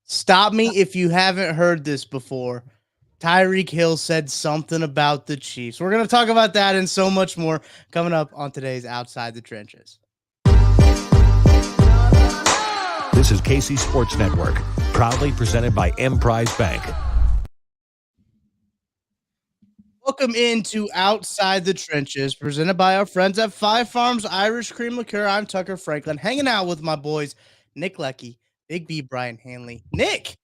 Stop me if you haven't heard this before. Tyreek Hill said something about the Chiefs. We're going to talk about that and so much more coming up on today's Outside the Trenches. This is KC Sports Network, proudly presented by Emprise Bank. Welcome into Outside the Trenches, presented by our friends at Five Farms Irish Cream Liqueur. I'm Tucker Franklin, hanging out with my boys, Nick Leckey, Big B, Brien Hanley. Nick,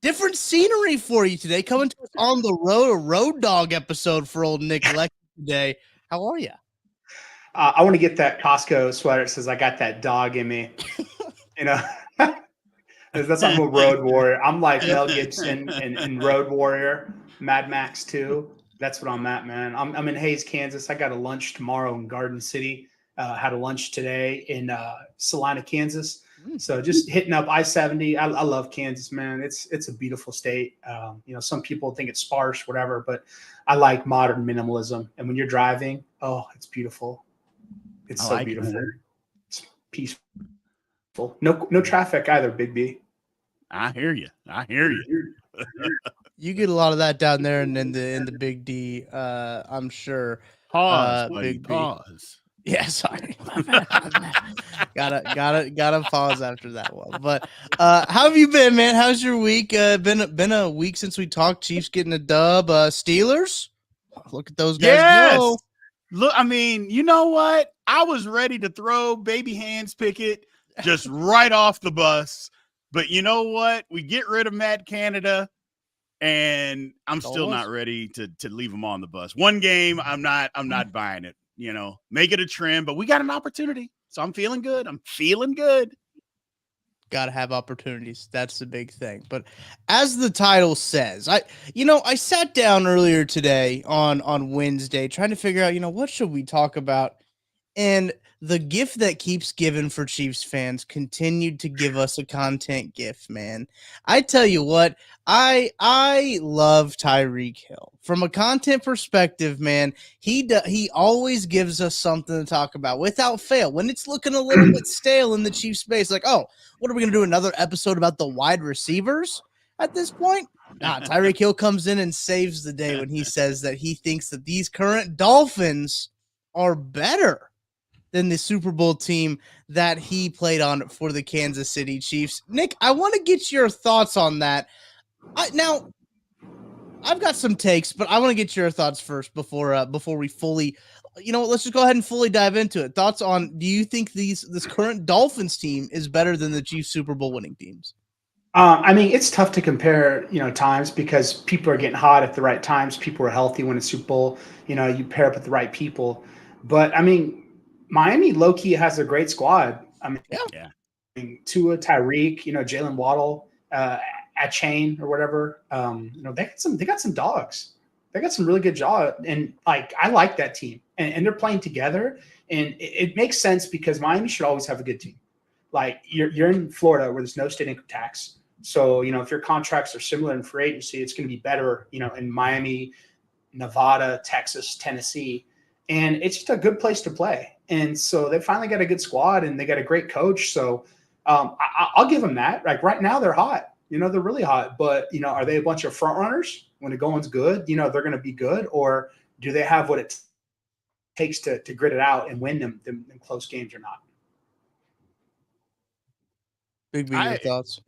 different scenery for you today, coming to us on the road, a road dog episode for old Nick Leckey today. How are you? I want to get that Costco sweater that says I got that dog in me. That's I'm a road warrior. I'm like Mel Gibson in Road Warrior, Mad Max 2. That's what I'm at, man. I'm in Hays, Kansas. I got a lunch tomorrow in Garden City. Had a lunch today in Salina, Kansas. So just hitting up I-70. I love Kansas, man. It's a beautiful state. Some people think it's sparse, whatever, but I like modern minimalism. And when you're driving, it's beautiful. It's so beautiful. It's peaceful. No traffic either, Big B. I hear you. You get a lot of that down there and in the Big D, I'm sure. Pause, Big pause. B. Yeah, sorry. My bad. Gotta pause after that one. But how have you been, man? How's your week? Been a week since we talked. Chiefs getting a dub. Steelers. Look at those guys go. Look, I mean, you know what? I was ready to throw baby hands Pickett just right off the bus. But you know what? We get rid of Matt Canada, and I'm still not ready to leave him on the bus. One game, I'm not buying it. Make it a trend, but we got an opportunity. So I'm feeling good. Got to have opportunities. That's the big thing. But as the title says, I sat down earlier today on Wednesday trying to figure out, what should we talk about? And the gift that keeps giving for Chiefs fans continued to give us a content gift, man. I tell you what, I love Tyreek Hill. From a content perspective, man, he always gives us something to talk about without fail. When it's looking a little bit stale in the Chiefs space, like, what are we going to do, another episode about the wide receivers at this point? Tyreek Hill comes in and saves the day when he says that he thinks that these current Dolphins are better than the Super Bowl team that he played on for the Kansas City Chiefs. Nick, I want to get your thoughts on that. Now, I've got some takes, but I want to get your thoughts first before we fully, let's just go ahead and fully dive into it. Thoughts on, do you think this current Dolphins team is better than the Chiefs Super Bowl winning teams? It's tough to compare, times because people are getting hot at the right times. People are healthy when it's Super Bowl. You pair up with the right people. But, Miami low-key has a great squad. Tua, Tyreek, Jalen Waddle, at Chain or whatever. They got some dogs. They got some really good jaw. And I like that team. And they're playing together. And it makes sense because Miami should always have a good team. Like you're in Florida where there's no state income tax. So, if your contracts are similar in free agency, it's going to be better, in Miami, Nevada, Texas, Tennessee. And it's just a good place to play. And so they finally got a good squad and they got a great coach. So I'll give them that. Like right now they're hot, they're really hot, but are they a bunch of front runners when the going's good? They're going to be good, or do they have what it takes to grit it out and win them close games or not? Big B, your thoughts?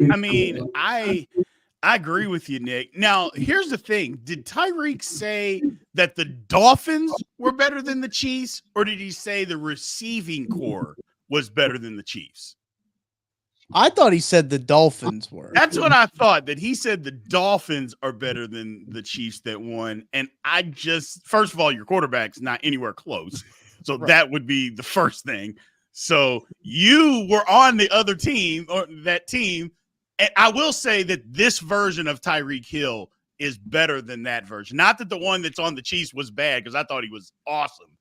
I agree with you, Nick. Now, here's the thing. Did Tyreek say that the Dolphins were better than the Chiefs, or did he say the receiving core was better than the Chiefs? I thought he said the Dolphins were. That's what I thought, that he said the Dolphins are better than the Chiefs that won. And first of all, your quarterback's not anywhere close. So That would be the first thing. So you were on the other team, or that team. And I will say that this version of Tyreek Hill is better than that version. Not that the one that's on the Chiefs was bad, because I thought he was awesome.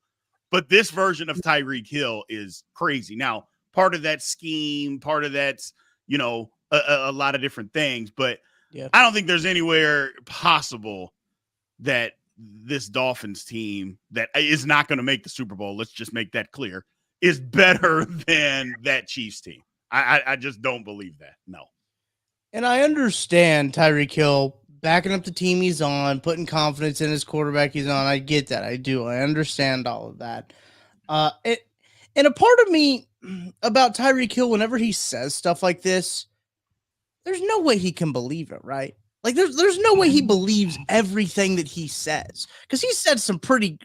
But this version of Tyreek Hill is crazy. Now, part of that scheme, part of that's, a lot of different things. But I don't think there's anywhere possible that this Dolphins team that is not going to make the Super Bowl, let's just make that clear, is better than that Chiefs team. I just don't believe that. No. And I understand Tyreek Hill backing up the team he's on, putting confidence in his quarterback he's on. I get that. I do. I understand all of that. And a part of me about Tyreek Hill, whenever he says stuff like this, there's no way he can believe it, right? Like there's no way he believes everything that he says, because he said some pretty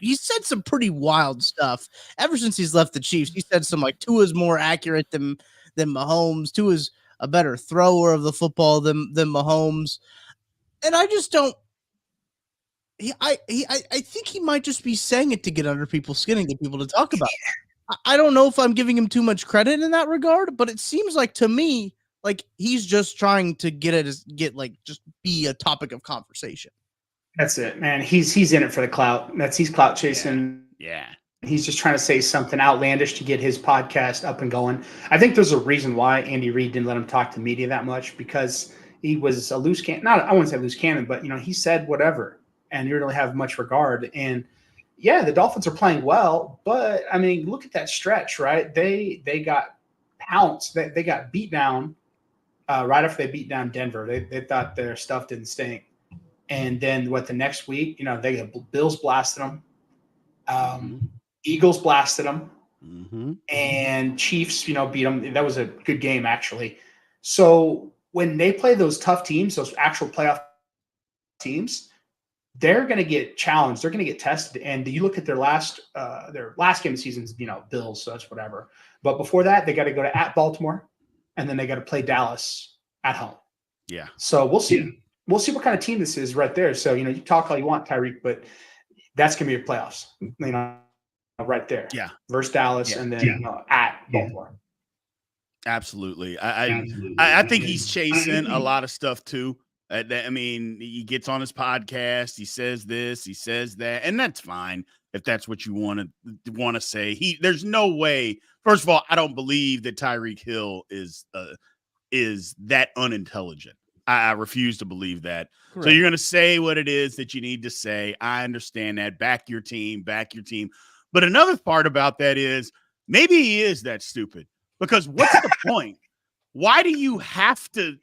wild stuff ever since he's left the Chiefs. He said some like Tua's more accurate than Mahomes. Tua's a better thrower of the football than Mahomes, and I just don't. I think he might just be saying it to get under people's skin and get people to talk about it. I don't know if I'm giving him too much credit in that regard, but it seems like to me like he's just trying to just be a topic of conversation. That's it, man. He's in it for the clout. He's clout chasing. Yeah. He's just trying to say something outlandish to get his podcast up and going. I think there's a reason why Andy Reid didn't let him talk to media that much, because he was a loose cannon. I wouldn't say loose cannon, but he said whatever, and he didn't really have much regard. And yeah, the Dolphins are playing well, but I mean, look at that stretch, right? They got pounced. They got beat down right after they beat down Denver. They thought their stuff didn't stink. And then the next week, they got Bills blasted them. Eagles blasted them. And Chiefs, beat them. That was a good game, actually. So when they play those tough teams, those actual playoff teams, they're going to get challenged. They're going to get tested. And you look at their last game of the season, Bills, so that's whatever. But before that, they got to go to at Baltimore, and then they got to play Dallas at home. Yeah. So we'll see. Yeah. We'll see what kind of team this is right there. So, you talk all you want, Tyreek, but that's going to be your playoffs, right there. Yeah. Versus Dallas, and then at Baltimore. Absolutely. I think he's chasing a lot of stuff too. I mean, he gets on his podcast, he says this, he says that, and that's fine if that's what you want to say. There's no way. First of all, I don't believe that Tyreek Hill is that unintelligent. I refuse to believe that. Correct. So you're going to say what it is that you need to say. I understand that. Back your team. But another part about that is maybe he is that stupid, because what's the point? Why do you have to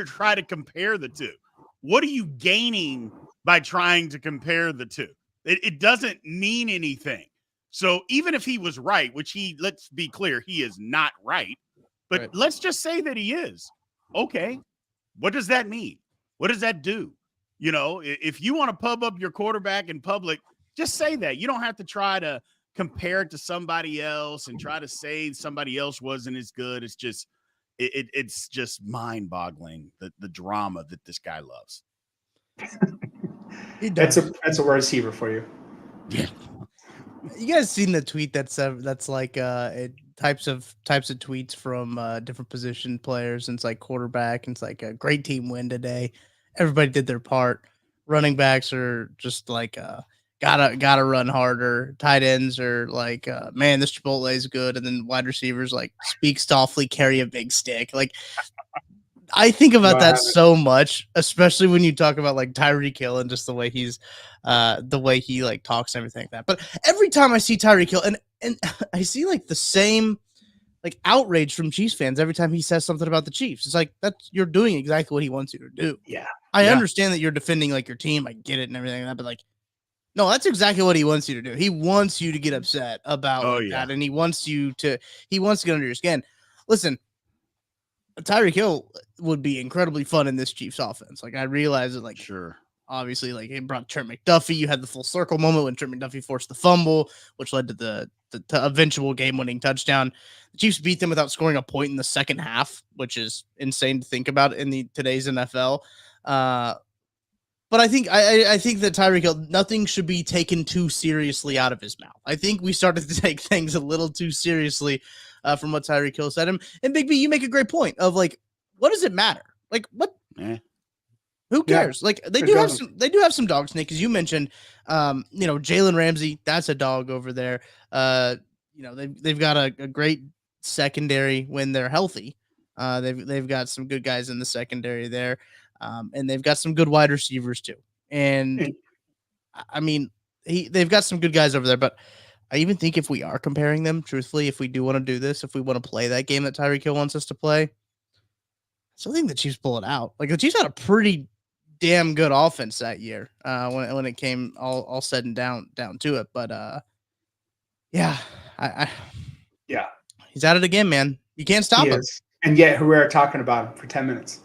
try to compare the two? What are you gaining by trying to compare the two? It doesn't mean anything. So even if he was right, which let's be clear, he is not right, but let's just say that he is. Okay. What does that mean? What does that do? If you want to pub up your quarterback in public, just say that. You don't have to try to compare it to somebody else and try to say somebody else wasn't as good. It's just it's just mind-boggling, the drama that this guy loves. That's a wide receiver for you. Yeah. You guys seen the tweet that's like types of tweets from different position players, and it's like quarterback, and it's like a great team win today. Everybody did their part. Running backs are just like gotta run harder. Tight ends are like man, this Chipotle is good, and then wide receivers like speak softly, carry a big stick. Like I think about that so much, especially when you talk about like Tyreek Hill and just the way he like talks and everything like that. But every time I see Tyreek Hill and I see like the same like outrage from Chiefs fans every time he says something about the Chiefs. It's like you're doing exactly what he wants you to do. Yeah. I understand that you're defending like your team. I get it and everything like that, but like, no, that's exactly what he wants you to do. He wants you to get upset about that, and he wants to get under your skin. Listen, Tyreek Hill would be incredibly fun in this Chiefs offense. Like I realize it, like sure. Obviously, like it brought Trent McDuffie. You had the full circle moment when Trent McDuffie forced the fumble, which led to the eventual game-winning touchdown. The Chiefs beat them without scoring a point in the second half, which is insane to think about in today's NFL. But I think that Tyreek Hill, nothing should be taken too seriously out of his mouth. I think we started to take things a little too seriously from what Tyreek Hill said. And Big B, you make a great point of like, what does it matter? Like what? Who cares? Yeah, like they do have some dogs, Nick, as you mentioned. Jalen Ramsey, that's a dog over there. They've got a great secondary when they're healthy. They've got some good guys in the secondary there. And they've got some good wide receivers too. And I mean, they've got some good guys over there, but I even think if we are comparing them, truthfully, if we do want to do this, if we want to play that game that Tyreek Hill wants us to play, still think the Chiefs pull it out. Like the Chiefs had a pretty damn good offense that year when it came all said and down to it. But yeah, Yeah, he's at it again, man. You can't stop him. And yet we're talking about him for 10 minutes.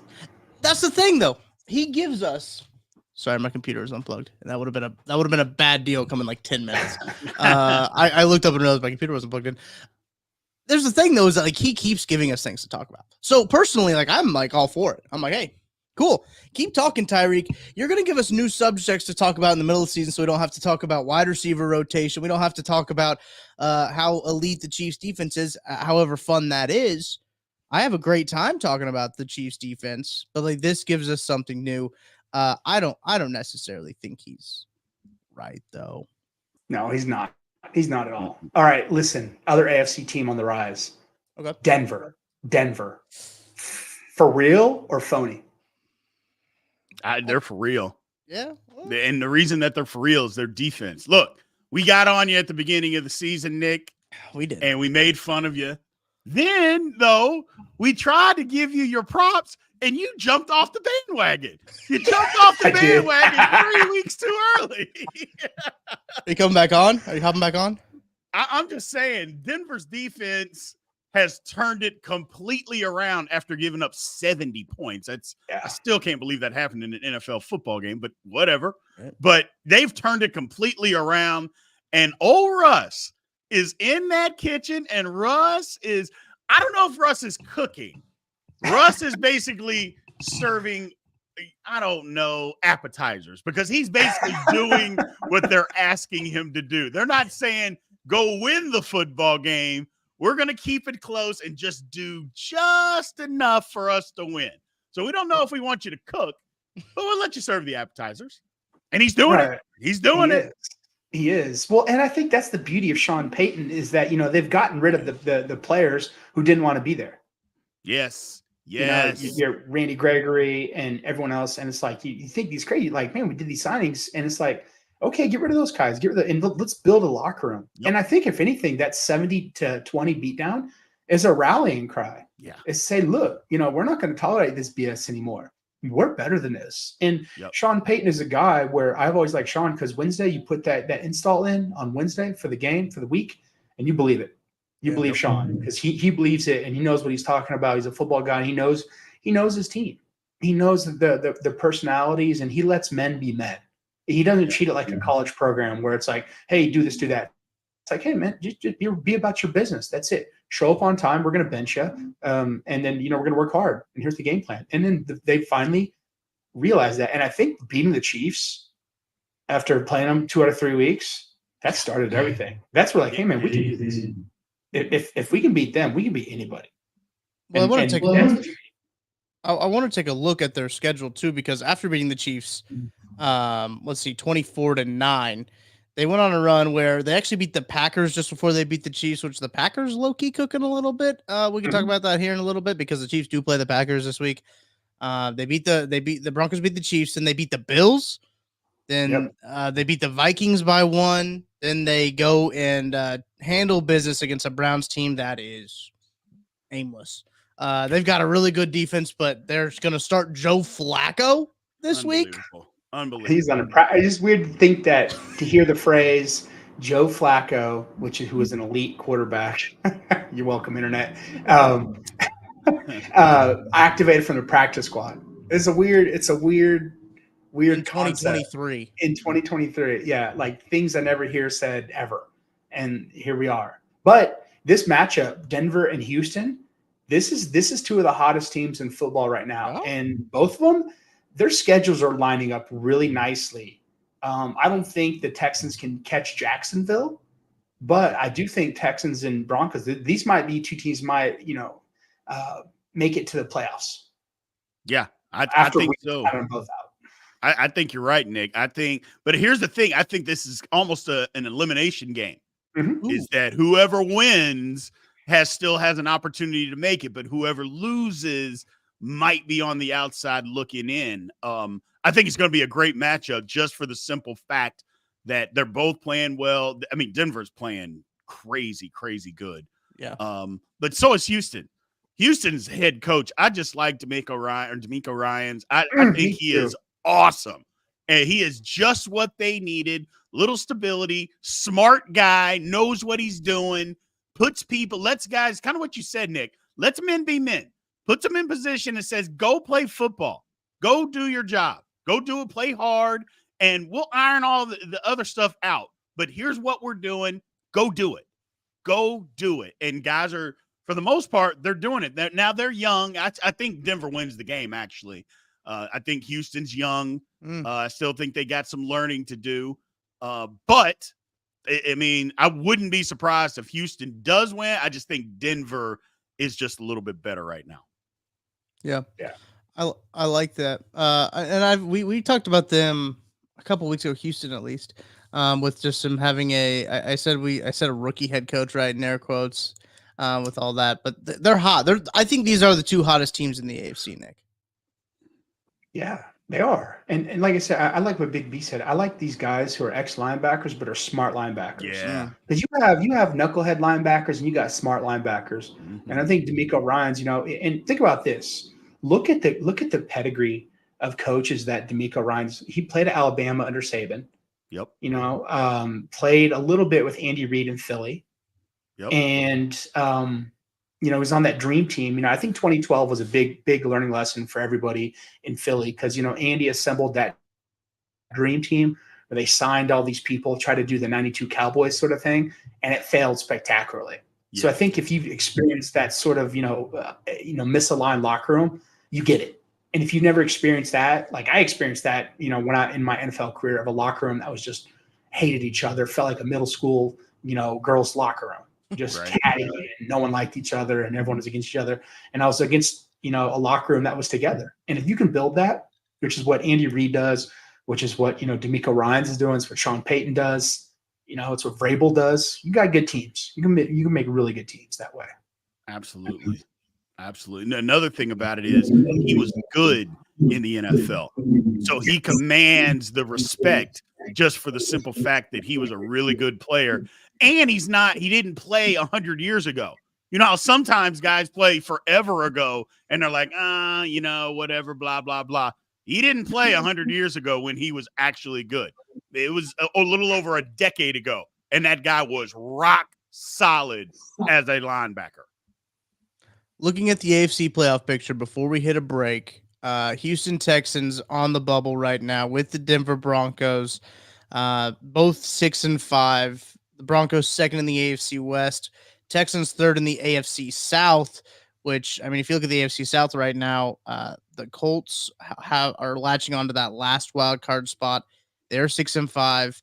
That's the thing, though. He gives us. Sorry, my computer is unplugged, and that would have been a bad deal coming like 10 minutes. I looked up and realized my computer wasn't plugged in. There's the thing, though, is that like he keeps giving us things to talk about. So personally, like I'm like all for it. I'm like, hey, cool. Keep talking, Tyreek. You're gonna give us new subjects to talk about in the middle of the season, so we don't have to talk about wide receiver rotation. We don't have to talk about how elite the Chiefs defense is, however fun that is. I have a great time talking about the Chiefs defense, but like this gives us something new. I don't necessarily think he's right though. No, he's not. He's not at all. All right, listen. Other AFC team on the rise. Okay. Denver. For real or phony? They're for real. Yeah. And the reason that they're for real is their defense. Look, we got on you at the beginning of the season, Nick. We did. And we made fun of you. Then, though, we tried to give you your props, and you jumped off the bandwagon. You jumped off the bandwagon 3 weeks too early. Are you coming back on? Are you hopping back on? I'm just saying, Denver's defense has turned it completely around after giving up 70 points. I still can't believe that happened in an NFL football game, but whatever. Right. But they've turned it completely around, and old Russ is in that kitchen, and Russ is, I don't know if Russ is cooking. Russ is basically serving, I don't know, appetizers, because he's basically doing what they're asking him to do. They're not saying, go win the football game. We're going to keep it close and just do just enough for us to win. So we don't know if we want you to cook, but we'll let you serve the appetizers. And he's doing it. He's doing it. He is. Well, and I think that's the beauty of Sean Payton is that, they've gotten rid of the players who didn't want to be there. Yes. You're Randy Gregory and everyone else. And it's like, you think these crazy, like, man, we did these signings. And it's like, okay, get rid of those guys. And let's build a locker room. Yep. And I think if anything, that 70-20 beatdown is a rallying cry. Yeah. It's say, look, we're not going to tolerate this BS anymore. We're better than this. And Sean Payton is a guy where I've always liked Sean because Wednesday you put that install in on Wednesday for the game, for the week, and you believe it. You believe Sean because he believes it and he knows what he's talking about. He's a football guy. And he knows his team. He knows the personalities and he lets men be men. He doesn't treat it like a college program where it's like, hey, do this, do that. It's like, hey, man, just be about your business. That's it. Show up on time. We're going to bench you. And then, we're going to work hard. And here's the game plan. And then they finally realized that. And I think beating the Chiefs after playing them 2 out of 3 weeks, that started everything. That's where like, hey, man, we can do this. If we can beat them, we can beat anybody. Well, I want to take a look at their schedule too, because after beating the Chiefs, let's see, 24-9, they went on a run where they actually beat the Packers just before they beat the Chiefs, which the Packers low-key cooking a little bit. We can talk about that here in a little bit because the Chiefs do play the Packers this week. They beat the Broncos, beat the Chiefs, and they beat the Bills. Then they beat the Vikings by 1. Then they go and handle business against a Browns team that is aimless. They've got a really good defense, but they're going to start Joe Flacco this week. Unbelievable. He's on it's just weird to think that to hear the phrase Joe Flacco, who is an elite quarterback. You're welcome, internet. Activated from the practice squad. It's a weird in 2023. In 2023, yeah, like things I never hear said ever, and here we are. But this matchup, Denver and Houston, this is 2 of the hottest teams in football right now, and both of them, their schedules are lining up really nicely. I don't think the Texans can catch Jacksonville, but I do think Texans and Broncos, these might be 2 teams might make it to the playoffs. Yeah, I think so. Both out. I think you're right, Nick. But here's the thing. I think this is almost an elimination game. Mm-hmm. Is that whoever wins still has an opportunity to make it, but whoever loses might be on the outside looking in. I think it's going to be a great matchup just for the simple fact that they're both playing well. I mean, Denver's playing crazy, crazy good. Yeah. But so is Houston. Houston's head coach, I just like D'Amico Ryans. I think he too. is awesome. And he is just what they needed. Little stability, smart guy, knows what he's doing, puts people, lets guys, kind of what you said, Nick, lets men be men, puts them in position and says, go play football. Go do your job. Go do it, play hard, and we'll iron all the other stuff out. But here's what we're doing. Go do it. Go do it. And guys are, for the most part, they're doing it. Now they're young. I think Denver wins the game, actually. I think Houston's young. I still think they got some learning to do. But, I mean, I wouldn't be surprised if Houston does win. I just think Denver is just a little bit better right now. Yeah. I like that. And we talked about them a couple weeks ago, Houston at least, with just them having I said a rookie head coach, right, in air quotes, with all that. But they're hot. I think these are the two hottest teams in the AFC, Nick. Yeah, they are. And like I said, I like what Big B said. I like these guys who are ex-linebackers but are smart linebackers. Yeah. Because you have knucklehead linebackers and you got smart linebackers. Mm-hmm. And I think D'Amico Ryans, and think about this. Look at the pedigree of coaches that D'Amico Ryans, he played at Alabama under Saban. Yep. Played a little bit with Andy Reid in Philly. Yep. And was on that dream team. I think 2012 was a big learning lesson for everybody in Philly because, Andy assembled that dream team where they signed all these people, tried to do the 92 Cowboys sort of thing, and it failed spectacularly. Yeah. So I think if you've experienced that sort of, misaligned locker room, you get it. And if you've never experienced that, like I experienced that, when I in my NFL career of a locker room that was just hated each other, felt like a middle school, girls' locker room. Just catty, and no one liked each other and everyone was against each other. And I was against, a locker room that was together. And if you can build that, which is what Andy Reid does, which is what, D'Amico Ryans is doing, it's what Sean Payton does, it's what Vrabel does. You got good teams. You can make really good teams that way. Absolutely. Absolutely. Another thing about it is he was good in the NFL. So he commands the respect just for the simple fact that he was a really good player. And he didn't play 100 years ago. You know how sometimes guys play forever ago and they're like, whatever, blah, blah, blah. He didn't play 100 years ago when he was actually good. It was a little over a decade ago. And that guy was rock solid as a linebacker. Looking at the AFC playoff picture before we hit a break, Houston Texans on the bubble right now with the Denver Broncos, both 6-5. The Broncos second in the AFC West, Texans third in the AFC South, which, I mean, if you look at the AFC South right now, the Colts are latching onto that last wild card spot. They're 6-5,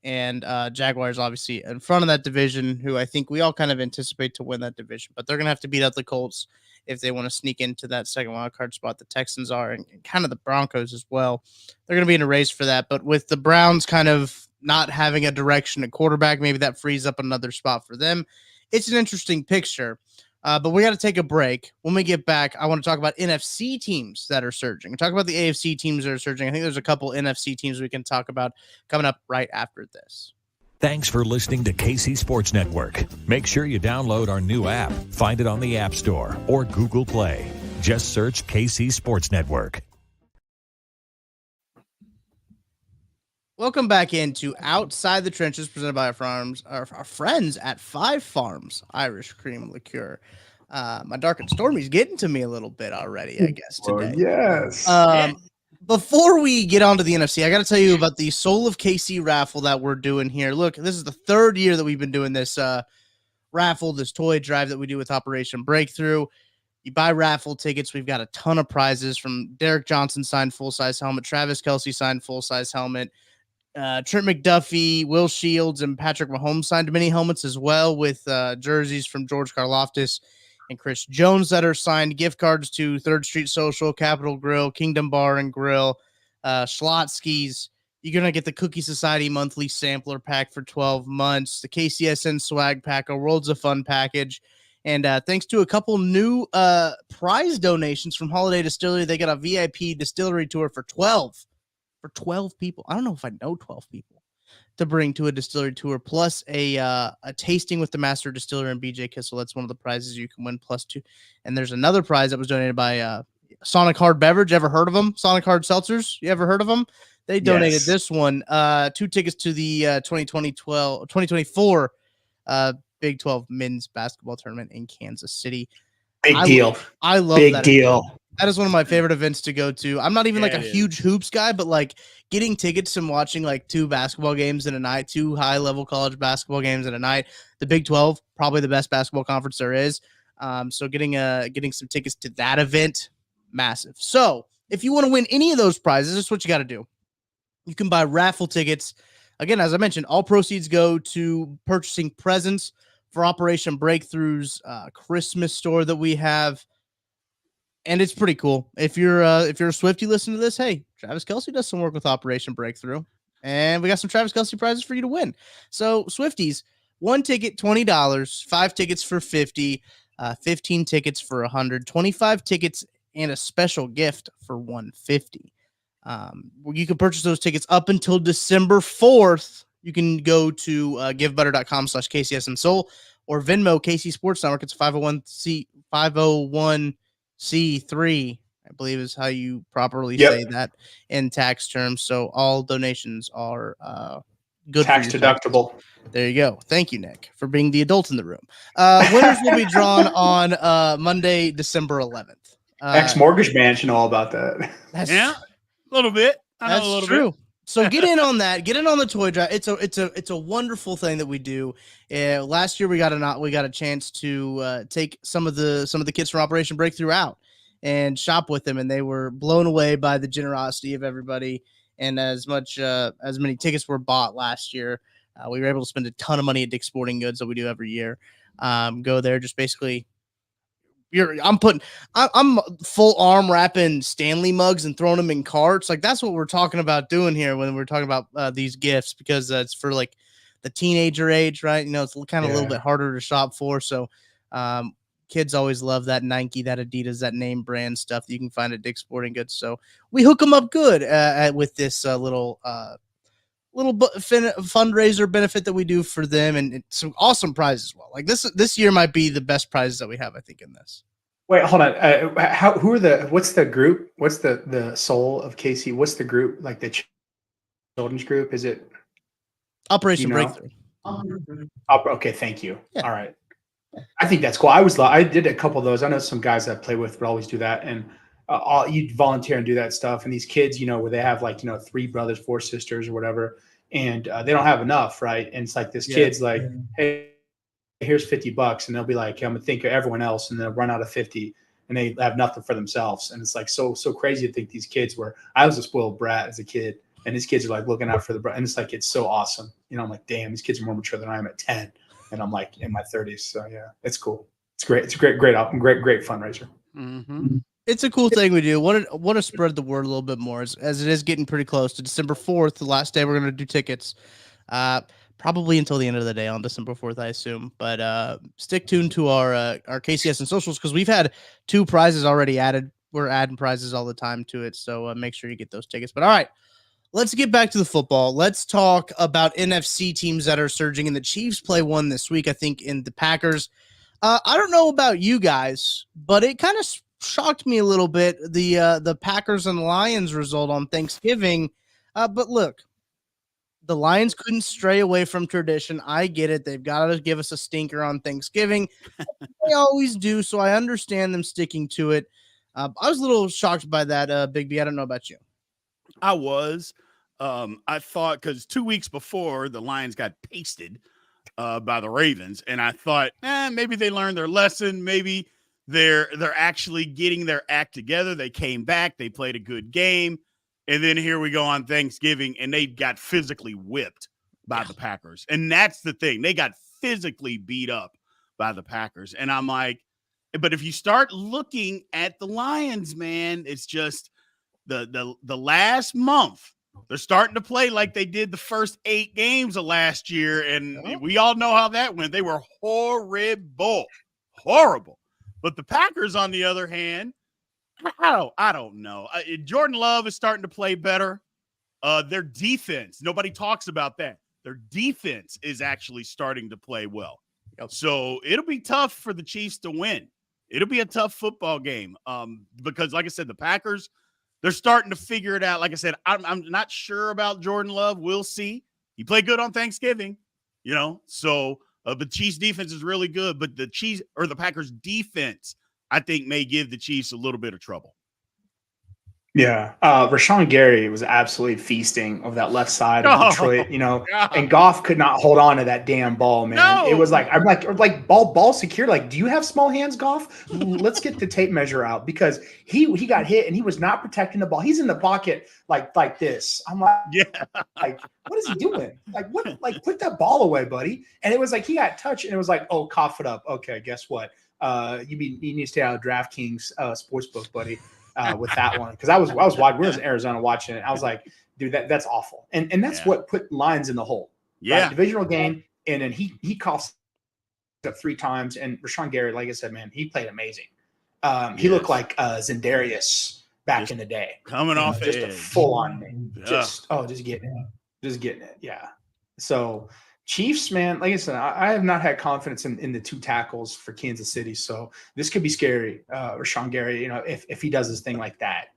and Jaguars obviously in front of that division, who I think we all kind of anticipate to win that division, but they're going to have to beat out the Colts if they want to sneak into that second wild card spot. The Texans are, and kind of the Broncos as well. They're going to be in a race for that, but with the Browns kind of not having a direction at quarterback, maybe that frees up another spot for them. It's an interesting picture, but we got to take a break. When we get back, I want to talk about NFC teams that are surging. Talk about the AFC teams that are surging. I think there's a couple NFC teams we can talk about coming up right after this. Thanks for listening to KC Sports Network. Make sure you download our new app. Find it on the App Store or Google Play. Just search KC Sports Network. Welcome back into Outside the Trenches, presented by our friends at 5 Farms Irish Cream Liqueur. My Dark and Stormy's getting to me a little bit already, I guess, today. Yes. Before we get on to the NFC, I got to tell you about the Soul of KC raffle that we're doing here. Look, this is the third year that we've been doing this raffle, this toy drive that we do with Operation Breakthrough. You buy raffle tickets. We've got a ton of prizes, from Derek Johnson signed full-size helmet, Travis Kelce signed full-size helmet, Trent McDuffie, Will Shields, and Patrick Mahomes signed mini helmets as well, with jerseys from George Karlaftis and Chris Jones that are signed, gift cards to 3rd Street Social, Capitol Grill, Kingdom Bar and Grill, Schlotsky's. You're going to get the Cookie Society monthly sampler pack for 12 months, the KCSN swag pack, a Worlds of Fun package. And thanks to a couple new prize donations from Holiday Distillery, they got a VIP distillery tour for 12 people. I don't know if I know 12 people to bring to a distillery tour, plus a tasting with the master distiller and BJ Kissel. That's one of the prizes you can win, plus 2. And there's another prize that was donated by Sonic Hard Beverage. Ever heard of them? Sonic Hard Seltzers. You ever heard of them? They donated this one, 2 tickets to the 2024 Big 12 men's basketball tournament in Kansas City. Big deal. I love Big that deal. event. That is one of my favorite events to go to. I'm not even like a huge hoops guy, but like getting tickets and watching like 2 basketball games in a night, 2 high-level college basketball games in a night. The Big 12, probably the best basketball conference there is. So getting some tickets to that event, massive. So if you want to win any of those prizes, this is what you got to do. You can buy raffle tickets. Again, as I mentioned, all proceeds go to purchasing presents for Operation Breakthrough's Christmas store that we have. And it's pretty cool. If you're a Swiftie, listen to this. Hey, Travis Kelce does some work with Operation Breakthrough, and we got some Travis Kelce prizes for you to win. So Swifties, 1 ticket $20, 5 tickets for $50, 15 tickets for $100, 25 tickets, and a special gift for $150. You can purchase those tickets up until December 4th. You can go to givebutter.com/KCSNSoul or Venmo KC Sports Network. It's 501c3, I believe is how you properly say that in tax terms. So all donations are good. Tax deductible. There you go. Thank you, Nick, for being the adult in the room. Winners will be drawn on Monday, December 11th. Ex-mortgage man should know all about that. Yeah, a little bit. That's true. So get in on that. Get in on the toy drive. It's a wonderful thing that we do. Last year we got a chance to take some of the kids from Operation Breakthrough out and shop with them, and they were blown away by the generosity of everybody. And as many tickets were bought last year, we were able to spend a ton of money at Dick's Sporting Goods that we do every year. Go there, just basically. I'm full arm wrapping Stanley mugs and throwing them in carts. Like that's what we're talking about doing here when we're talking about these gifts, because it's for like the teenager age, right? You know, it's kind of a little bit harder to shop for. So kids always love that Nike, that Adidas, that name brand stuff that you can find at Dick's Sporting Goods. So we hook them up good with this little fundraiser benefit that we do for them, and some awesome prizes as well. Like this year might be the best prizes that we have, I think, in this. Wait, hold on. What's the group? What's the soul of KC? What's the group, like the children's group? Is it Operation Breakthrough? Okay, thank you. Yeah. All right. I think that's cool. I did a couple of those. I know some guys I play with would always do that, and you volunteer and do that stuff. And these kids, you know, where they have 3 brothers, 4 sisters, or whatever, and they don't have enough, right? And it's like this kid's like, hey, here's $50, and they'll be like, I'm gonna think of everyone else, and they'll run out of 50, and they have nothing for themselves. And it's like so crazy to think these kids were. I was a spoiled brat as a kid, and these kids are like looking out for the and it's like it's so awesome. You know, I'm like, damn, these kids are more mature than I am at 10, and I'm like in my 30s. So yeah, it's cool. It's great. It's a great great fundraiser. Mm-hmm. It's a cool thing we do. Want to spread the word a little bit more as it is getting pretty close to December 4th, the last day we're going to do tickets. Probably until the end of the day on December 4th, I assume. But stick tuned to our KCS and socials, because we've had 2 prizes already added. We're adding prizes all the time to it, so make sure you get those tickets. But all right, let's get back to the football. Let's talk about NFC teams that are surging, and the Chiefs play one this week, I think, in the Packers. I don't know about you guys, but it kind of shocked me a little bit, the Packers and Lions result on Thanksgiving. But look, the Lions couldn't stray away from tradition. I get it. They've got to give us a stinker on Thanksgiving. They always do, so I understand them sticking to it. I was a little shocked by that, Big B. I don't know about you. I was. I thought, because 2 weeks before, the Lions got pasted by the Ravens, and I thought, maybe they learned their lesson. Maybe they're actually getting their act together. They came back. They played a good game. And then here we go on Thanksgiving, and they got physically whipped by the Packers. And that's the thing. They got physically beat up by the Packers. And I'm like, but if you start looking at the Lions, man, it's just the last month. They're starting to play like they did the first 8 games of last year, and we all know how that went. They were horrible. But the Packers, on the other hand, I don't know. Jordan Love is starting to play better. Their defense, nobody talks about that. their defense is actually starting to play well. Yep. So it'll be tough for the Chiefs to win. It'll be a tough football game because, like I said, the Packers, they're starting to figure it out. Like I said, I'm not sure about Jordan Love. We'll see. He played good on Thanksgiving, so the Chiefs defense is really good, but the Packers defense, I think, may give the Chiefs a little bit of trouble. Yeah. Rashawn Gary was absolutely feasting of that left side of Detroit, God. and Goff could not hold on to that damn ball, man. No. It was like, I'm like ball secure. Like, do you have small hands, Goff? Let's get the tape measure out, because he got hit and he was not protecting the ball. He's in the pocket like this. I'm like, like, what is he doing? Like, what? Like, put that ball away, buddy. And it was like he got touched, and it was like, oh, cough it up. Okay, guess what? You need to stay out of DraftKings sportsbook, buddy. With that one, because I was watching. We was in Arizona watching it. I was like, dude, that's awful, and that's what put lines in the hole. Yeah, right? Divisional game, and then he coughed up 3 times. And Rashawn Gary, like I said, man, he played amazing. He looked like Zendarius back in the day, coming off just edge. a full on man. Just getting it. Yeah. So Chiefs, man, like I said, I have not had confidence in the 2 tackles for Kansas City. So this could be scary. Rashawn Gary, if he does his thing like that.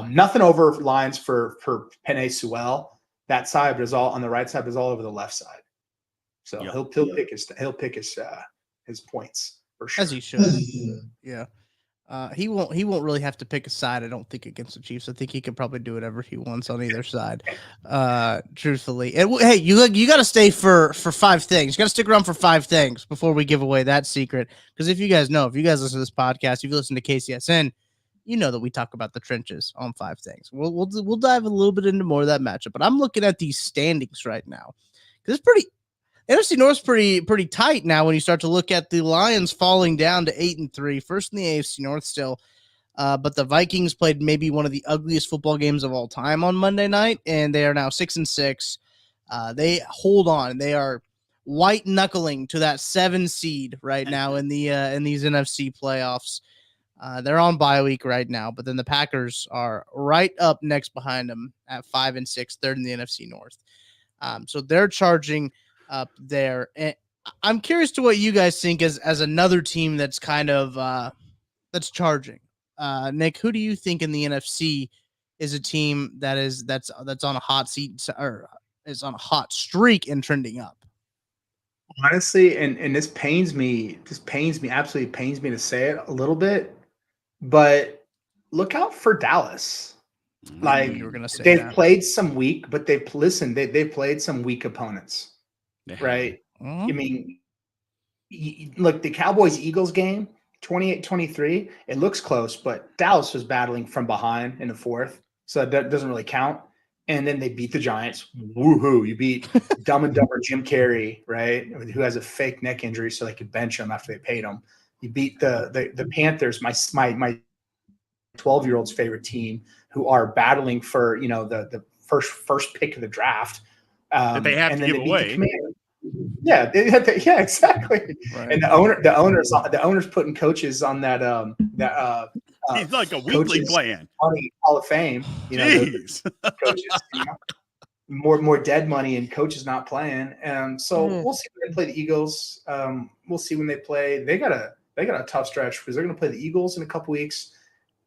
Nothing over lines for Penei Sewell. That side, but is all on the right side, but is all over the left side. So he'll pick his points for sure. As he should. Yeah. He won't really have to pick a side, I don't think, against the Chiefs. I think he can probably do whatever he wants on either side. Truthfully. And hey, you got to stay for 5 things. You got to stick around for 5 things before we give away that secret. Because if you guys listen to this podcast, if you listen to KCSN, you know that we talk about the trenches on 5 things. We'll dive a little bit into more of that matchup. But I'm looking at these standings right now, because it's pretty. NFC North's pretty tight now when you start to look at the Lions falling down to 8-3, first in the AFC North still. But the Vikings played maybe one of the ugliest football games of all time on Monday night, and they are now 6-6. They hold on. They are white knuckling to that 7 seed right now in these NFC playoffs. They're on bye week right now, but then the Packers are right up next behind them at 5-6, third in the NFC North. So they're charging up there. And I'm curious to what you guys think as another team that's kind of that's charging. Nick, who do you think in the NFC is a team that's on a hot seat or is on a hot streak and trending up? Honestly, and this absolutely pains me to say it a little bit, but look out for Dallas. Like, you were gonna say they've played some weak, but they've played some weak opponents. Right. Mm-hmm. I mean, look, the Cowboys-Eagles game, 28-23, it looks close, but Dallas was battling from behind in the 4th, so that doesn't really count. And then they beat the Giants. Woohoo. You beat Dumb and Dumber Jim Carrey, right, who has a fake neck injury so they could bench him after they paid him. You beat the Panthers, my 12-year-old's favorite team, who are battling for, the first pick of the draft. That they have to give away. Yeah, exactly. Right. And the owner's putting coaches on that he's like a weekly plan. Hall of Fame, coaches, more dead money and coaches not playing. So we'll see when they play the Eagles. We'll see when they play. They got a tough stretch because they're going to play the Eagles in a couple weeks.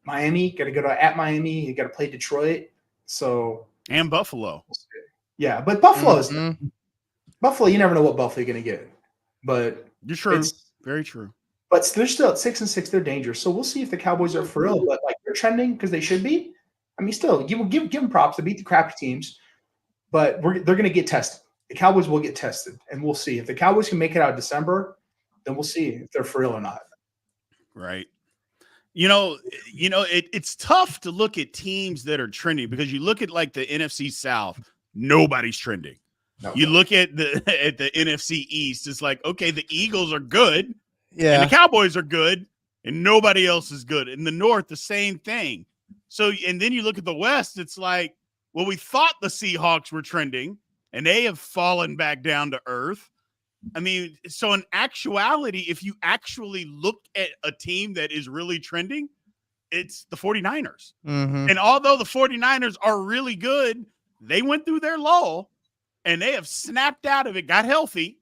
Miami, got to go at Miami. You got to play Detroit. And Buffalo. Yeah, but Buffalo's Buffalo. You never know what Buffalo you're going to get. But you're true. Very true. But they're still at 6-6. They're dangerous. So we'll see if the Cowboys are for real. But they're trending because they should be. I mean, still give them props to beat the crappy teams. But they're going to get tested. The Cowboys will get tested, and we'll see if the Cowboys can make it out of December. Then we'll see if they're for real or not. Right. It's tough to look at teams that are trending because you look at like the NFC South, nobody's trending. No. You look at the NFC East, it's like, okay, the Eagles are good, Yeah. and the Cowboys are good, and nobody else is good. In the North, the same thing. So, and then you look at the West, it's like, well, we thought the Seahawks were trending, and they have fallen back down to earth. I mean, so in actuality, if you actually look at a team that is really trending, it's the 49ers. Mm-hmm. And although the 49ers are really good, they went through their lull. and they have snapped out of it, got healthy,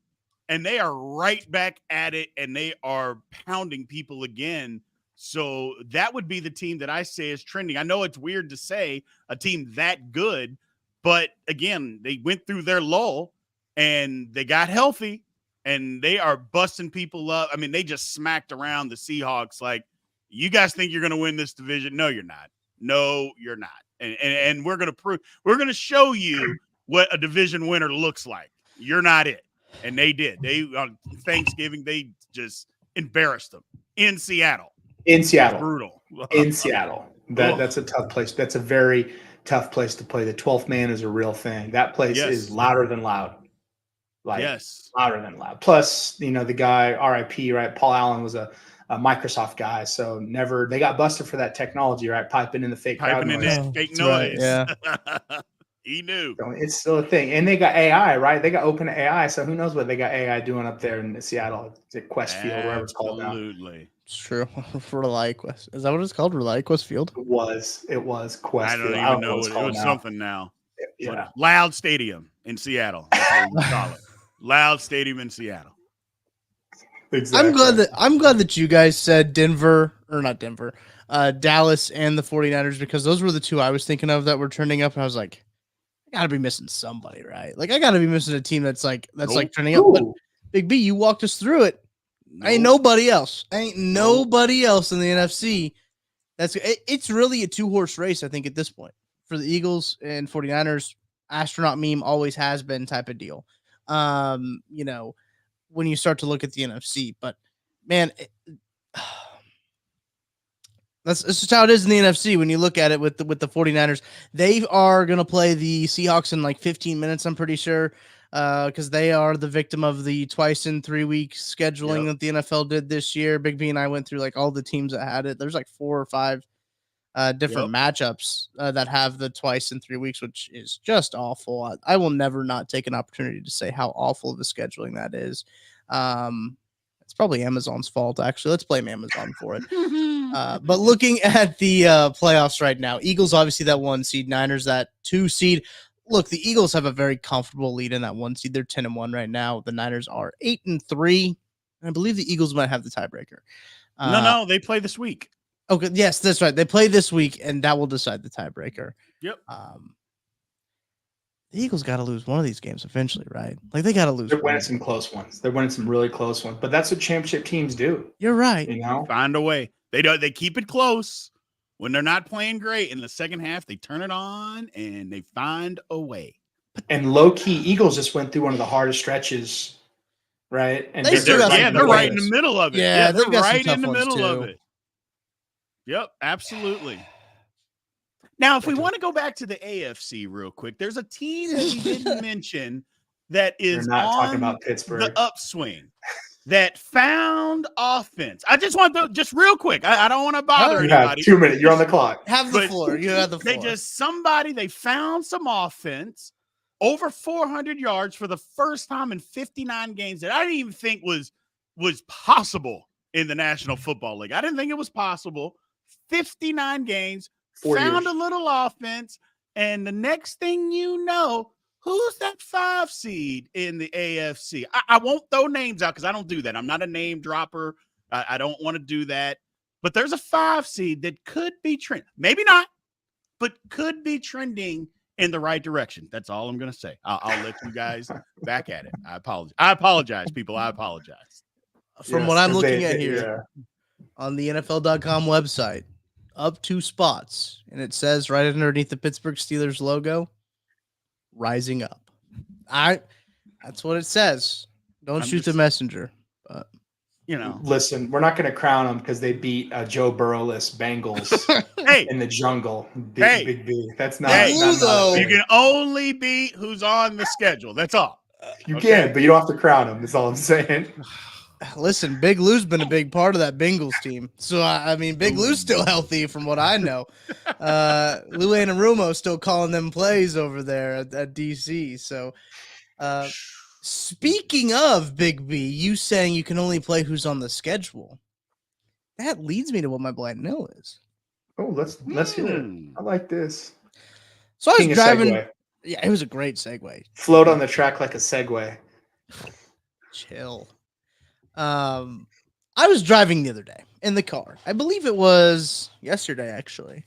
and they are right back at it, and they are pounding people again. So that would be the team that I say is trending. I know it's weird to say a team that good, but again, they went through their lull and they got healthy and they are busting people up. I mean, they just smacked around the Seahawks like, you guys think you're going to win this division? No, you're not. No, you're not. And we're going to show you what a division winner looks like. You're not it. And they did. They on Thanksgiving, they just embarrassed them in Seattle. In Seattle. Brutal. In Seattle. That's a tough place. That's a very tough place to play. The 12th man is a real thing. That place is louder than loud. Louder than loud. Plus, the guy, RIP, right? Paul Allen was a Microsoft guy. So they got busted for that technology, right? Piping in the fake crowd noise. That fake noise. Right, yeah. He knew. So it's still a thing. And they got AI, right? They got open AI. So who knows what they got AI doing up there in Seattle, Quest Field, whatever it's called now. Absolutely. It's true. ReliQuest. Is that what it's called? ReliQuest Field? It was Quest I don't Field. even know what it was. Something now. Yeah. Loud Stadium in Seattle. That's what we call it. Loud Stadium in Seattle. Exactly. I'm glad that you guys said Dallas and the 49ers, because those were the two I was thinking of that were turning up, and I was like, I gotta be missing somebody, right? Like I gotta be missing a team that's like turning up. But Big B, you walked us through it. Ain't nobody else. Ain't nobody else in the NFC. It's really a 2-horse race, I think, at this point for the Eagles and 49ers. Astronaut meme always has been type of deal. When you start to look at the NFC, but man, that's just how it is in the NFC. When you look at it with the 49ers, they are going to play the Seahawks in like 15 minutes. I'm pretty sure. Because they are the victim of the twice in 3 weeks scheduling that the NFL did this year. Big B and I went through like all the teams that had it. There's like 4 or 5 different matchups that have the twice in 3 weeks, which is just awful. I will never not take an opportunity to say how awful the scheduling that is. It's probably Amazon's fault, actually. Let's blame Amazon for it. But looking at the playoffs right now, Eagles obviously that 1 seed, Niners that 2 seed. Look, the Eagles have a very comfortable lead in that 1 seed. They're 10-1 right now. The Niners are 8-3. And I believe the Eagles might have the tiebreaker. No, they play this week. Okay, yes, that's right. They play this week, and that will decide the tiebreaker. Yep. The Eagles got to lose one of these games eventually, right? Like they got to lose. They're winning some close ones. They're winning some really close ones. But that's what championship teams do. You're right. Find a way. They keep it close. When they're not playing great in the second half, they turn it on and they find a way. And low-key, Eagles just went through one of the hardest stretches, right? And they're right in the middle of it. Yeah, they're right in the middle of it. Yep, absolutely. Now, if we want to go back to the AFC real quick, there's a team that we didn't mention that is talking about Pittsburgh. The upswing. That found offense. I just want to just real quick. I don't want to bother anybody. 2 minutes. You're on the clock. Have the floor. You have the floor. They found some offense over 400 yards for the first time in 59 games that I didn't even think was possible in the National Football League. I didn't think it was possible. 59 games, found a little offense, and the next thing you know, who's that 5 seed in the AFC? I won't throw names out because I don't do that. I'm not a name dropper. I don't want to do that. But there's a 5 seed that could be trending. Maybe not, but could be trending in the right direction. That's all I'm going to say. I'll let you guys back at it. I apologize, people. I apologize. From what I'm looking at here on the NFL.com website, up 2 spots, and it says right underneath the Pittsburgh Steelers logo, rising up. That's what it says. Don't shoot the messenger. But listen, we're not going to crown them because they beat Joe Burrow-less Bengals in the jungle. Big B. That's not. You can only beat who's on the schedule. That's all. You can, but you don't have to crown them. That's all I'm saying. Listen, Big Lou's been a big part of that Bengals team. So, I mean, Big Lou's still healthy from what I know. Lou Anarumo still calling them plays over there at DC. So, speaking of Big B, you saying you can only play who's on the schedule. That leads me to what my blind nil is. Oh, let's hear it. I like this. So I was driving. Yeah, it was a great segue. Float on the track like a Segway. Chill. I was driving the other day in the car. I believe it was yesterday, actually.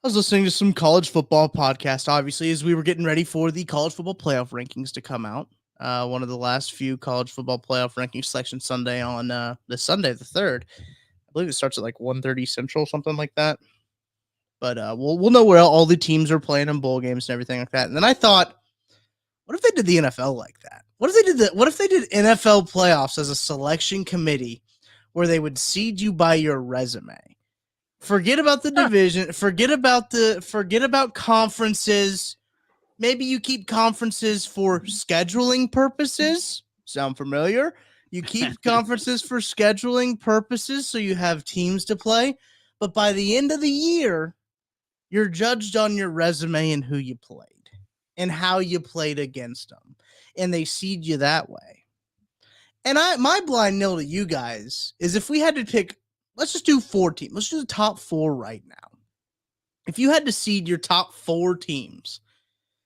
I was listening to some college football podcast, obviously, as we were getting ready for the college football playoff rankings to come out. One of the last few college football playoff rankings selection Sunday on this Sunday, the 3rd. I believe it starts at like 1:30 Central, something like that. But we'll know where all the teams are playing in bowl games and everything like that. And then I thought, what if they did the NFL like that? What if they did NFL playoffs as a selection committee where they would seed you by your resume? Forget about the division, forget about conferences. Maybe you keep conferences for scheduling purposes. Sound familiar? You keep conferences for scheduling purposes so you have teams to play, but by the end of the year, you're judged on your resume and who you played and how you played against them. And they seed you that way. And my blind nil to you guys is if we had to pick, let's just do 4 teams. Let's do the top 4 right now. If you had to seed your top 4 teams,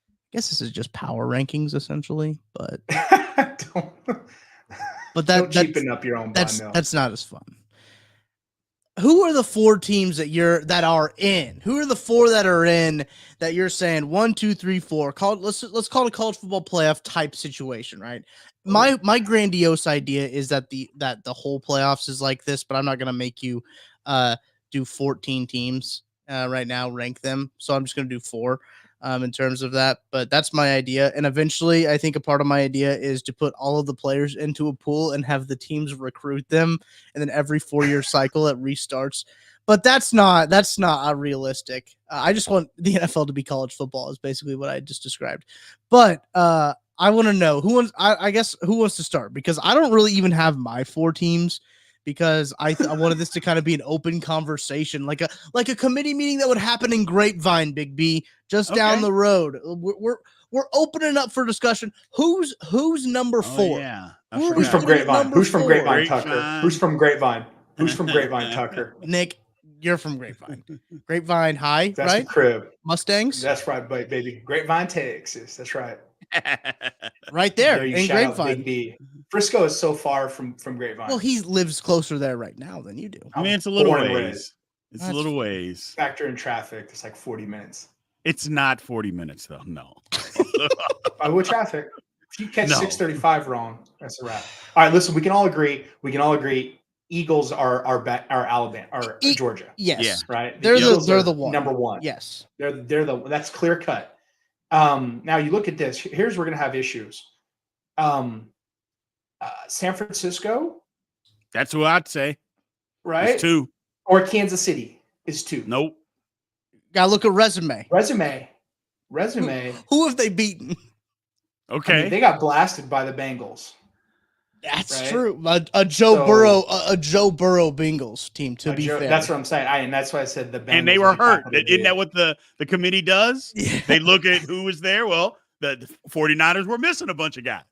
I guess this is just power rankings essentially, but don't cheapen up your own blind nil. That's not as fun. Who are the 4 teams that are in? Who are the 4 that are in that you're saying 1, 2, 3, 4? Let's call it a college football playoff type situation, right? My grandiose idea is that the whole playoffs is like this, but I'm not gonna make you do 14 teams right now, rank them. So I'm just gonna do 4 in terms of that. But that's my idea. And eventually I think a part of my idea is to put all of the players into a pool and have the teams recruit them. And then every 4-year cycle it restarts. But that's not realistic. I just want the NFL to be college football is basically what I just described. But I want to know who wants to start, because I don't really even have my 4 teams. Because I wanted this to kind of be an open conversation, like a committee meeting that would happen in Grapevine, Big B, just down the road. We're opening up for discussion. Who's number 4? Yeah. Who's from Grapevine? Who's from Grapevine, Tucker? Who's from Grapevine? Who's from Grapevine, Tucker? Nick, you're from Grapevine. Grapevine High, That's right? the crib. Mustangs? That's right, baby. Grapevine, Texas. That's right. Right there you in shout out Grapevine. Big B. Frisco is so far from Grapevine. Well, he lives closer there right now than you do. I mean, it's a little Born and ways. raised. It's a little ways. Factor in traffic. It's like 40 minutes. It's not 40 minutes though. No. With traffic. If you catch 6:35 wrong, that's a wrap. All right, listen. We can all agree. Eagles are Alabama or Georgia. Yes. Yeah. Right. They're the one. Number 1. Yes. That's clear cut. Now you look at this. Here's where we're gonna have issues. San Francisco. That's who I'd say. Right. It's 2. Or Kansas City is 2. Nope. Gotta look at resume. Who have they beaten? Okay. I mean, they got blasted by the Bengals. That's true. A Joe Burrow Bengals team. To be fair, that's what I'm saying. And that's why I said the Bengals. And they were hurt. Isn't that what the committee does? Yeah. They look at who was there. Well, the 49ers were missing a bunch of guys.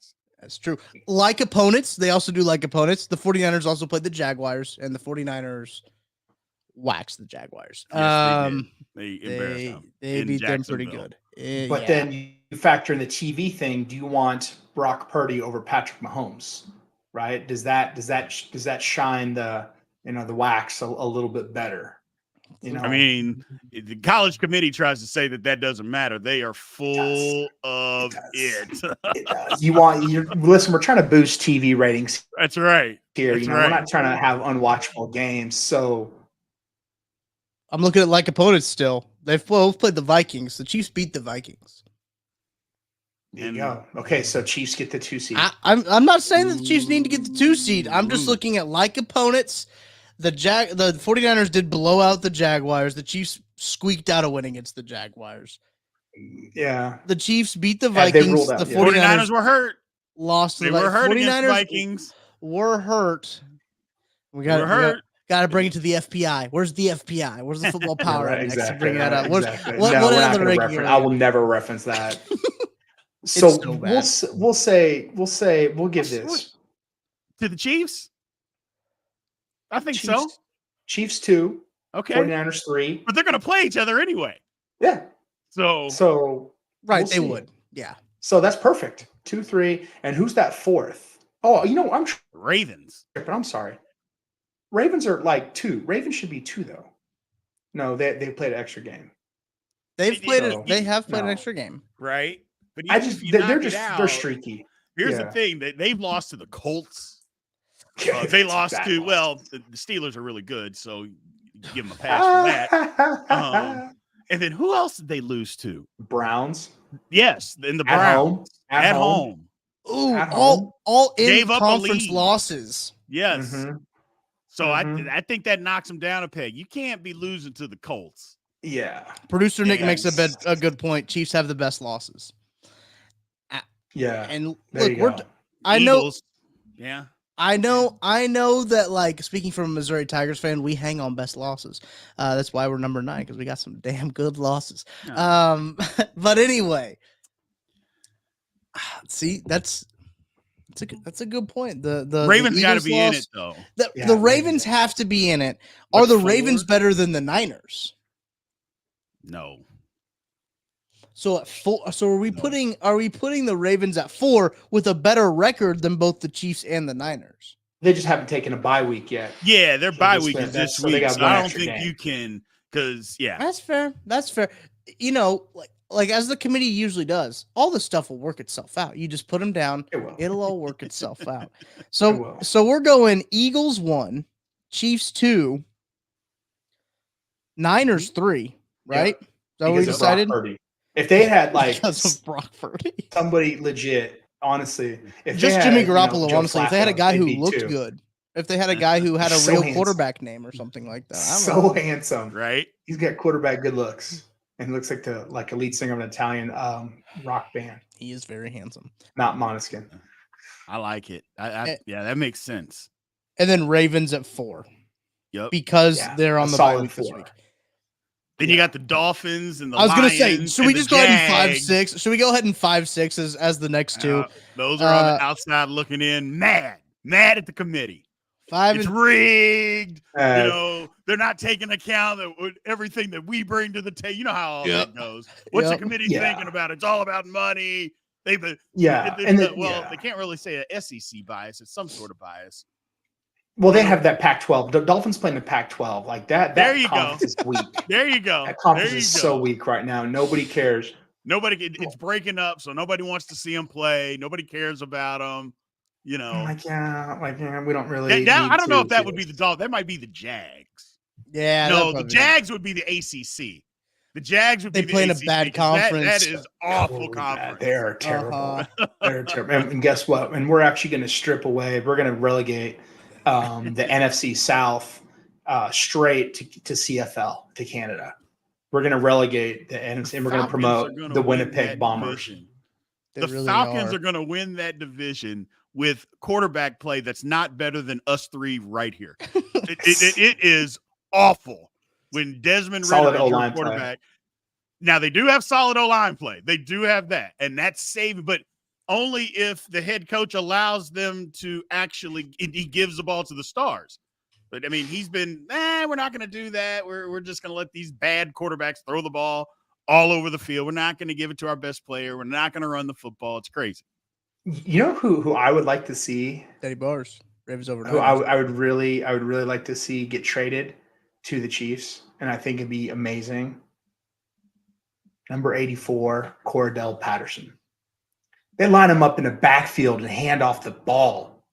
That's true. Like opponents, they also do like opponents. The 49ers also played the Jaguars, and the 49ers waxed the Jaguars. Yes, they embarrassed them. They beat them pretty good. But then you factor in the TV thing. Do you want Brock Purdy over Patrick Mahomes? Right? Does that shine the wax a little bit better? I mean, the college committee tries to say that doesn't matter. They are full of it. It does. Listen, we're trying to boost TV ratings. That's right. Here, we're not trying to have unwatchable games. So I'm looking at like opponents still. They've both played the Vikings. The Chiefs beat the Vikings. There you go. Okay, so Chiefs get the 2 seed. I'm not saying that the Chiefs need to get the 2 seed. I'm just looking at like opponents. The 49ers did blow out the Jaguars. The Chiefs squeaked out a win against the Jaguars. Yeah. The Chiefs beat the Vikings. The 49ers were hurt. Lost to the Vikings. Were hurt 49ers against Vikings. Were hurt. We got to bring it to the FPI. Where's the FPI? Where's the football power index to bring that up? Exactly. What other ranking? I will never reference that. So we'll give this to the Chiefs. I think Chiefs, so. Chiefs 2. Okay. 49ers 3. But they're going to play each other anyway. Yeah. So Right, We'll they see. would. Yeah. So that's perfect. 2-3. And who's that fourth? Oh, I'm Ravens. tripping. I'm sorry. Ravens are like 2. Ravens should be 2 though. No, they played an extra game. They have played an No. extra game. Right. But even if you they're knock it they're out, streaky. here's Yeah. the thing: they've lost to the Colts. Yeah, They it's a lost bad to loss. the Steelers are really good, so you give them a pass for that. And then who else did they lose to? Browns Yes, in the at Browns home. At home. Ooh, At home. all in Gave up a conference lead. losses. Yes. Mhm. So Mhm. I think that knocks them down a peg. You can't be losing to the Colts. Yeah. Producer Nick makes Yes. a good point. Chiefs have the best losses. Yeah. And There look, you go. I know Eagles, yeah. I know that, like, speaking from a Missouri Tigers fan, we hang on best losses. That's why we're number 9, because we got some damn good losses. No. But anyway, see, that's a good point. The Ravens got to Eagles be in lost. it though. The Ravens have to be in it. Are But the 4? Ravens better than the Niners? No. So at 4, so are we putting the Ravens at 4 with a better record than both the Chiefs and the Niners? They just haven't taken a bye week yet. Yeah, their So bye this week week- is this so they week. got So one I don't extra think game. you can, because That's fair. That's fair. You know, like as the committee usually does, all the stuff will work itself out. You just put them down. It will. It'll all work itself out. It So will. so we're going Eagles 1, Chiefs 2, Niners 3, right? Is that what we Because of Brock decided? Purdy. If they had like Because of Brock Purdy. somebody legit, honestly, if Just they had, Jimmy Garoppolo, Joe honestly, if they had a Flacco, guy they'd who be looked 2. good, if they had a guy who had a So real handsome. quarterback name or something like that. I don't So know. handsome, right? He's got quarterback good looks, and he looks like the lead singer of an Italian rock band, He is very handsome. not Måneskin. I like it. Yeah, that makes sense. And then Ravens at 4 Yep. because Yeah, they're a on the bye solid week this 4. week. Then you got the Dolphins and the I was going to say, Lions should we and the just go ahead and Jags. 5-6? Should we go ahead and 5-6 as the next two? Those are on the outside looking in, mad at the committee. 5 It's and rigged. They're not taking account of everything that we bring to the table. You know how all that goes. What's the committee thinking about? It's all about money. They can't really say a SEC bias. It's some sort of bias. Well, they have that Pac-12. The Dolphins playing the Pac-12 like that. There you conference go. is weak. There you go. That conference There you is go. so weak right now. Nobody cares. It's breaking up, so nobody wants to see them play. Nobody cares about them. You know, we don't really. I don't know if that would be the Dolphins. That might be the Jags. yeah, No, the Jags would be the ACC. The Jags would be They the play in a ACC, bad 'cause conference. That is awful conference. They're terrible. Uh-huh. They're terrible. And guess what? And we're actually going to strip away. We're going to relegate the NFC South straight to CFL, to Canada. We're going to relegate the NFC, and we're going to promote the Winnipeg Bombers. The Falcons are going to win that division with quarterback play that's not better than us 3 right here. It is awful when Desmond Ritter is your quarterback. Now, they do have solid O-line play. They do have that, and that's saving, but only if the head coach allows them to actually – he gives the ball to the stars. But, I mean, he's been, we're not going to do that. We're just going to let these bad quarterbacks throw the ball all over the field. We're not going to give it to our best player. We're not going to run the football. It's crazy. You know who I would like to see? Teddy Bars. Ravens over. Who I would really like to see get traded to the Chiefs, and I think it'd be amazing. Number 84, Cordell Patterson. They line him up in the backfield and hand off the ball.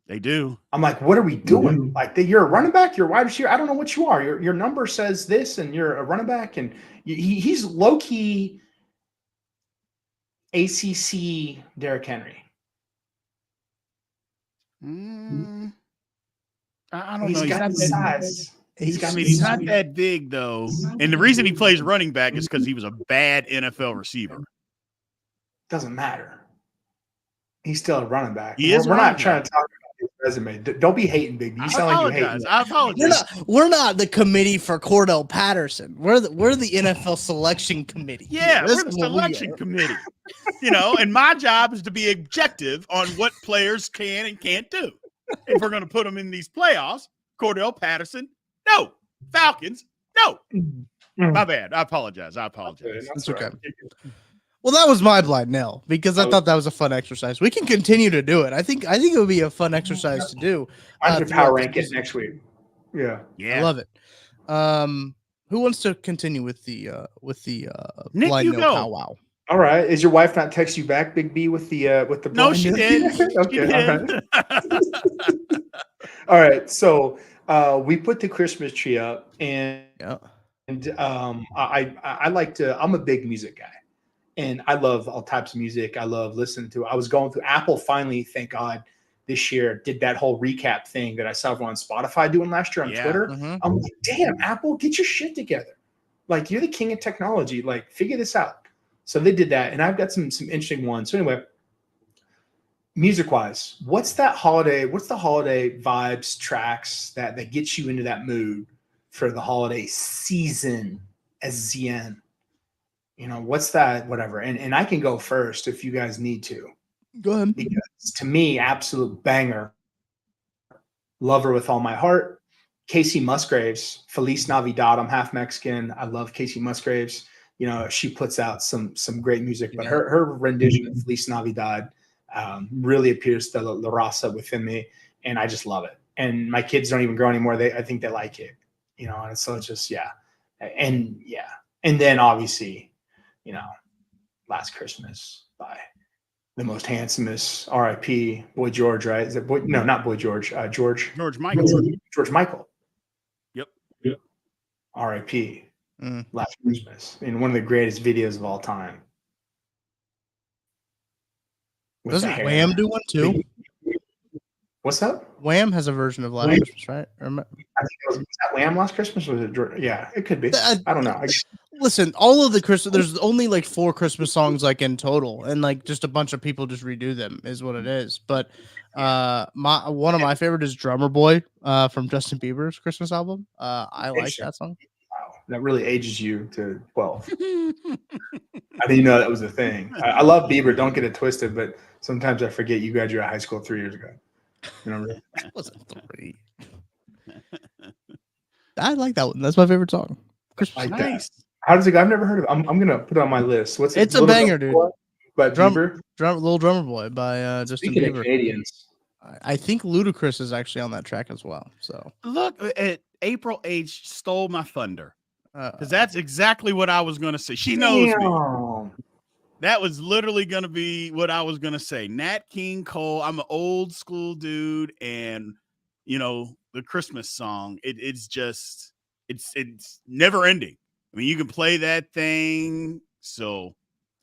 They do. I'm like, what are we doing? Like, you're a running back, you're a wide receiver. I don't know what you are. Your number says this, and you're a running back, and he's low key ACC Derrick Henry. I don't He's know. got the size. He's not that big, though. And the reason he plays running back is because he was a bad NFL receiver. Doesn't matter. He's still a running back. He is. We're not trying to talk about his resume. Don't be hating, Big. You sound like you're hating. I apologize. We're not the committee for Cordell Patterson. We're the NFL selection committee. Yeah, we're the selection committee. And my job is to be objective on what players can and can't do. If we're going to put them in these playoffs, Cordell Patterson, no. Falcons, no. My bad. I apologize. That's okay. Well, that was my blind nail because I Oh. thought that was a fun exercise. We can continue to do it. I think it would be a fun exercise to do. I'm gonna throughout power the rank it season. next week. Yeah. I love it. Who wants to continue with the Nick, blind you nail go. powwow? All right. Is your wife not text you back, Big B, with the No, blind she nail? did. Okay. She did. All right. So we put the Christmas tree up, and Yeah. I like to. I'm a big music guy, and I love all types of music. I love listening to. I was going through Apple finally, thank God, this year did that whole recap thing that I saw everyone on Spotify doing last year on Twitter. Mhm. I'm like, damn, Apple, get your shit together. Like, you're the king of technology. Like, figure this out. So they did that, and I've got some interesting ones. So anyway, music-wise, what's the holiday vibes tracks that gets you into that mood for the holiday season as ZN? You know, what's that, whatever. And I can go first if you guys need to. Go ahead. Because to me, absolute banger. Love her with all my heart. Casey Musgraves, Feliz Navidad. I'm half Mexican. I love Casey Musgraves. You know, she puts out some great music, but her rendition of Feliz Navidad really appears to La Raza within me, and I just love it. And my kids don't even grow anymore. I think they like it, you know. And so it's just and then obviously, you know, Last Christmas by the most handsomest R.I.P. Boy George, right? Is it Boy? No, not Boy George. George Michael. George Michael. Yep. R.I.P. Mm. Last Christmas, and one of the greatest videos of all time. With the Doesn't hair. Wham do one too? What's up? Wham has a version of Last Wham? Christmas, right? I think was that Wham Last Christmas? Or was it George? Yeah, it could be. I don't know. Listen, all of the Christmas, there's only like 4 Christmas songs like in total, and like just a bunch of people just redo them is what it is. But one of my favorite is Drummer Boy from Justin Bieber's Christmas album. I like that song. Wow, that really ages you to 12. I didn't know that was a thing. I love Bieber. Don't get it twisted, but sometimes I forget you graduated high school 3 years ago. You know, That wasn't 3. I like that one. That's my favorite song. Christmas. Like Nice. How does it go? I've never heard of it. I'm gonna put it on my list. What's it? It's a banger, dude. By Bieber. Little Drummer Boy by Justin Speaking of Bieber. Canadians, I think Ludacris is actually on that track as well. So Look at April H stole my thunder. Because that's exactly what I was going to say. She knows me. That was literally going to be what I was going to say. Nat King Cole. I'm an old school dude. And, you know, the Christmas song, it's just, it's never ending. I mean, you can play that thing. So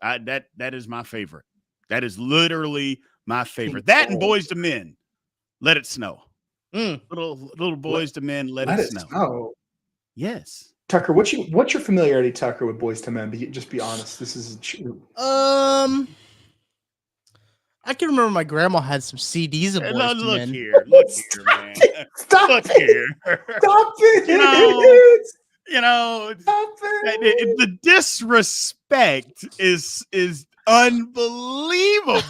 that is my favorite. That is literally my favorite. That and Boys to Men, Let It Snow. Little Boys to Men, Let It Snow. Yes. Tucker, what's your familiarity, Tucker, with Boys to Men? Just be honest. This is I can remember my grandma had some CDs of Boys to Men. Look here, man. Stop here. Stop it. You know, the disrespect is unbelievable.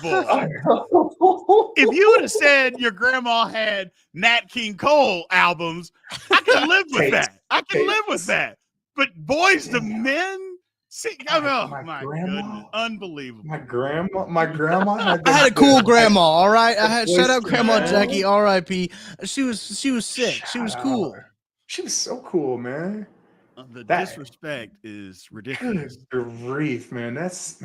If you would have said your grandma had Nat King Cole albums, I could live with that. I can live with that. But Boys to Men, see, my goodness, unbelievable. My grandma had. I had a cool grandma. All right, shout out Grandma Jackie, R.I.P. She was sick. She was cool. She was so cool, man. The disrespect is ridiculous. Good grief, man. That's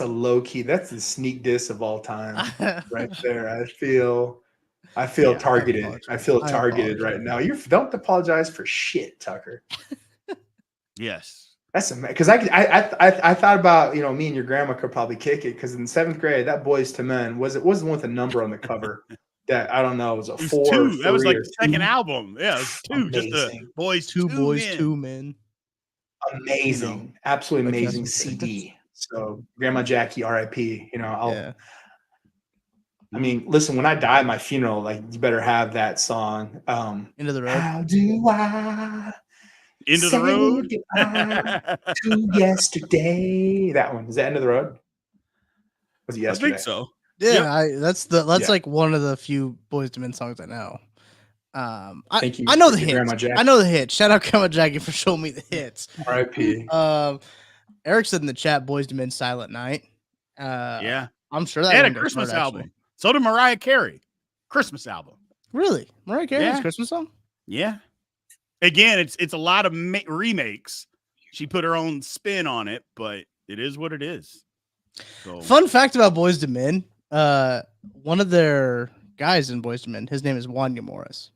a low key. That's the sneak diss of all time, right there. I feel targeted. I feel targeted right now. You don't apologize for shit, Tucker. Yes, that's because I thought about, you know, me and your grandma could probably kick it, because in 7th grade that Boys to Men wasn't the one with a number on the cover. That I don't know, it was a 4. 2. That was like the second album. Yeah, it was 2. Amazing. Just a Boys, Two Boys, Two Men. Amazing, absolutely amazing CD. So Grandma Jackie, R.I.P. You know, I mean, listen, when I die at my funeral, like, you better have that song. Into the Road. How do I Into the Road to yesterday? That one. Is that End of the Road? Was it Yesterday? I think so. Yeah, that's like one of the few Boys to Men songs I know. Thank you. I know the hits. Grandma Jackie. I know the hits. Shout out Grandma Jackie for showing me the hits. R.I.P. Eric said in the chat, Boys to Men Silent Night. Yeah. I'm sure that They had a one gets Christmas heard, album. actually. So did Mariah Carey. Christmas album. Really? Mariah Carey's Yeah. Christmas song? Yeah. Again, it's a lot of remakes. She put her own spin on it, but it is what it is. So. Fun fact about Boys to Men. One of their guys in Boys to Men, his name is Wanya Morris.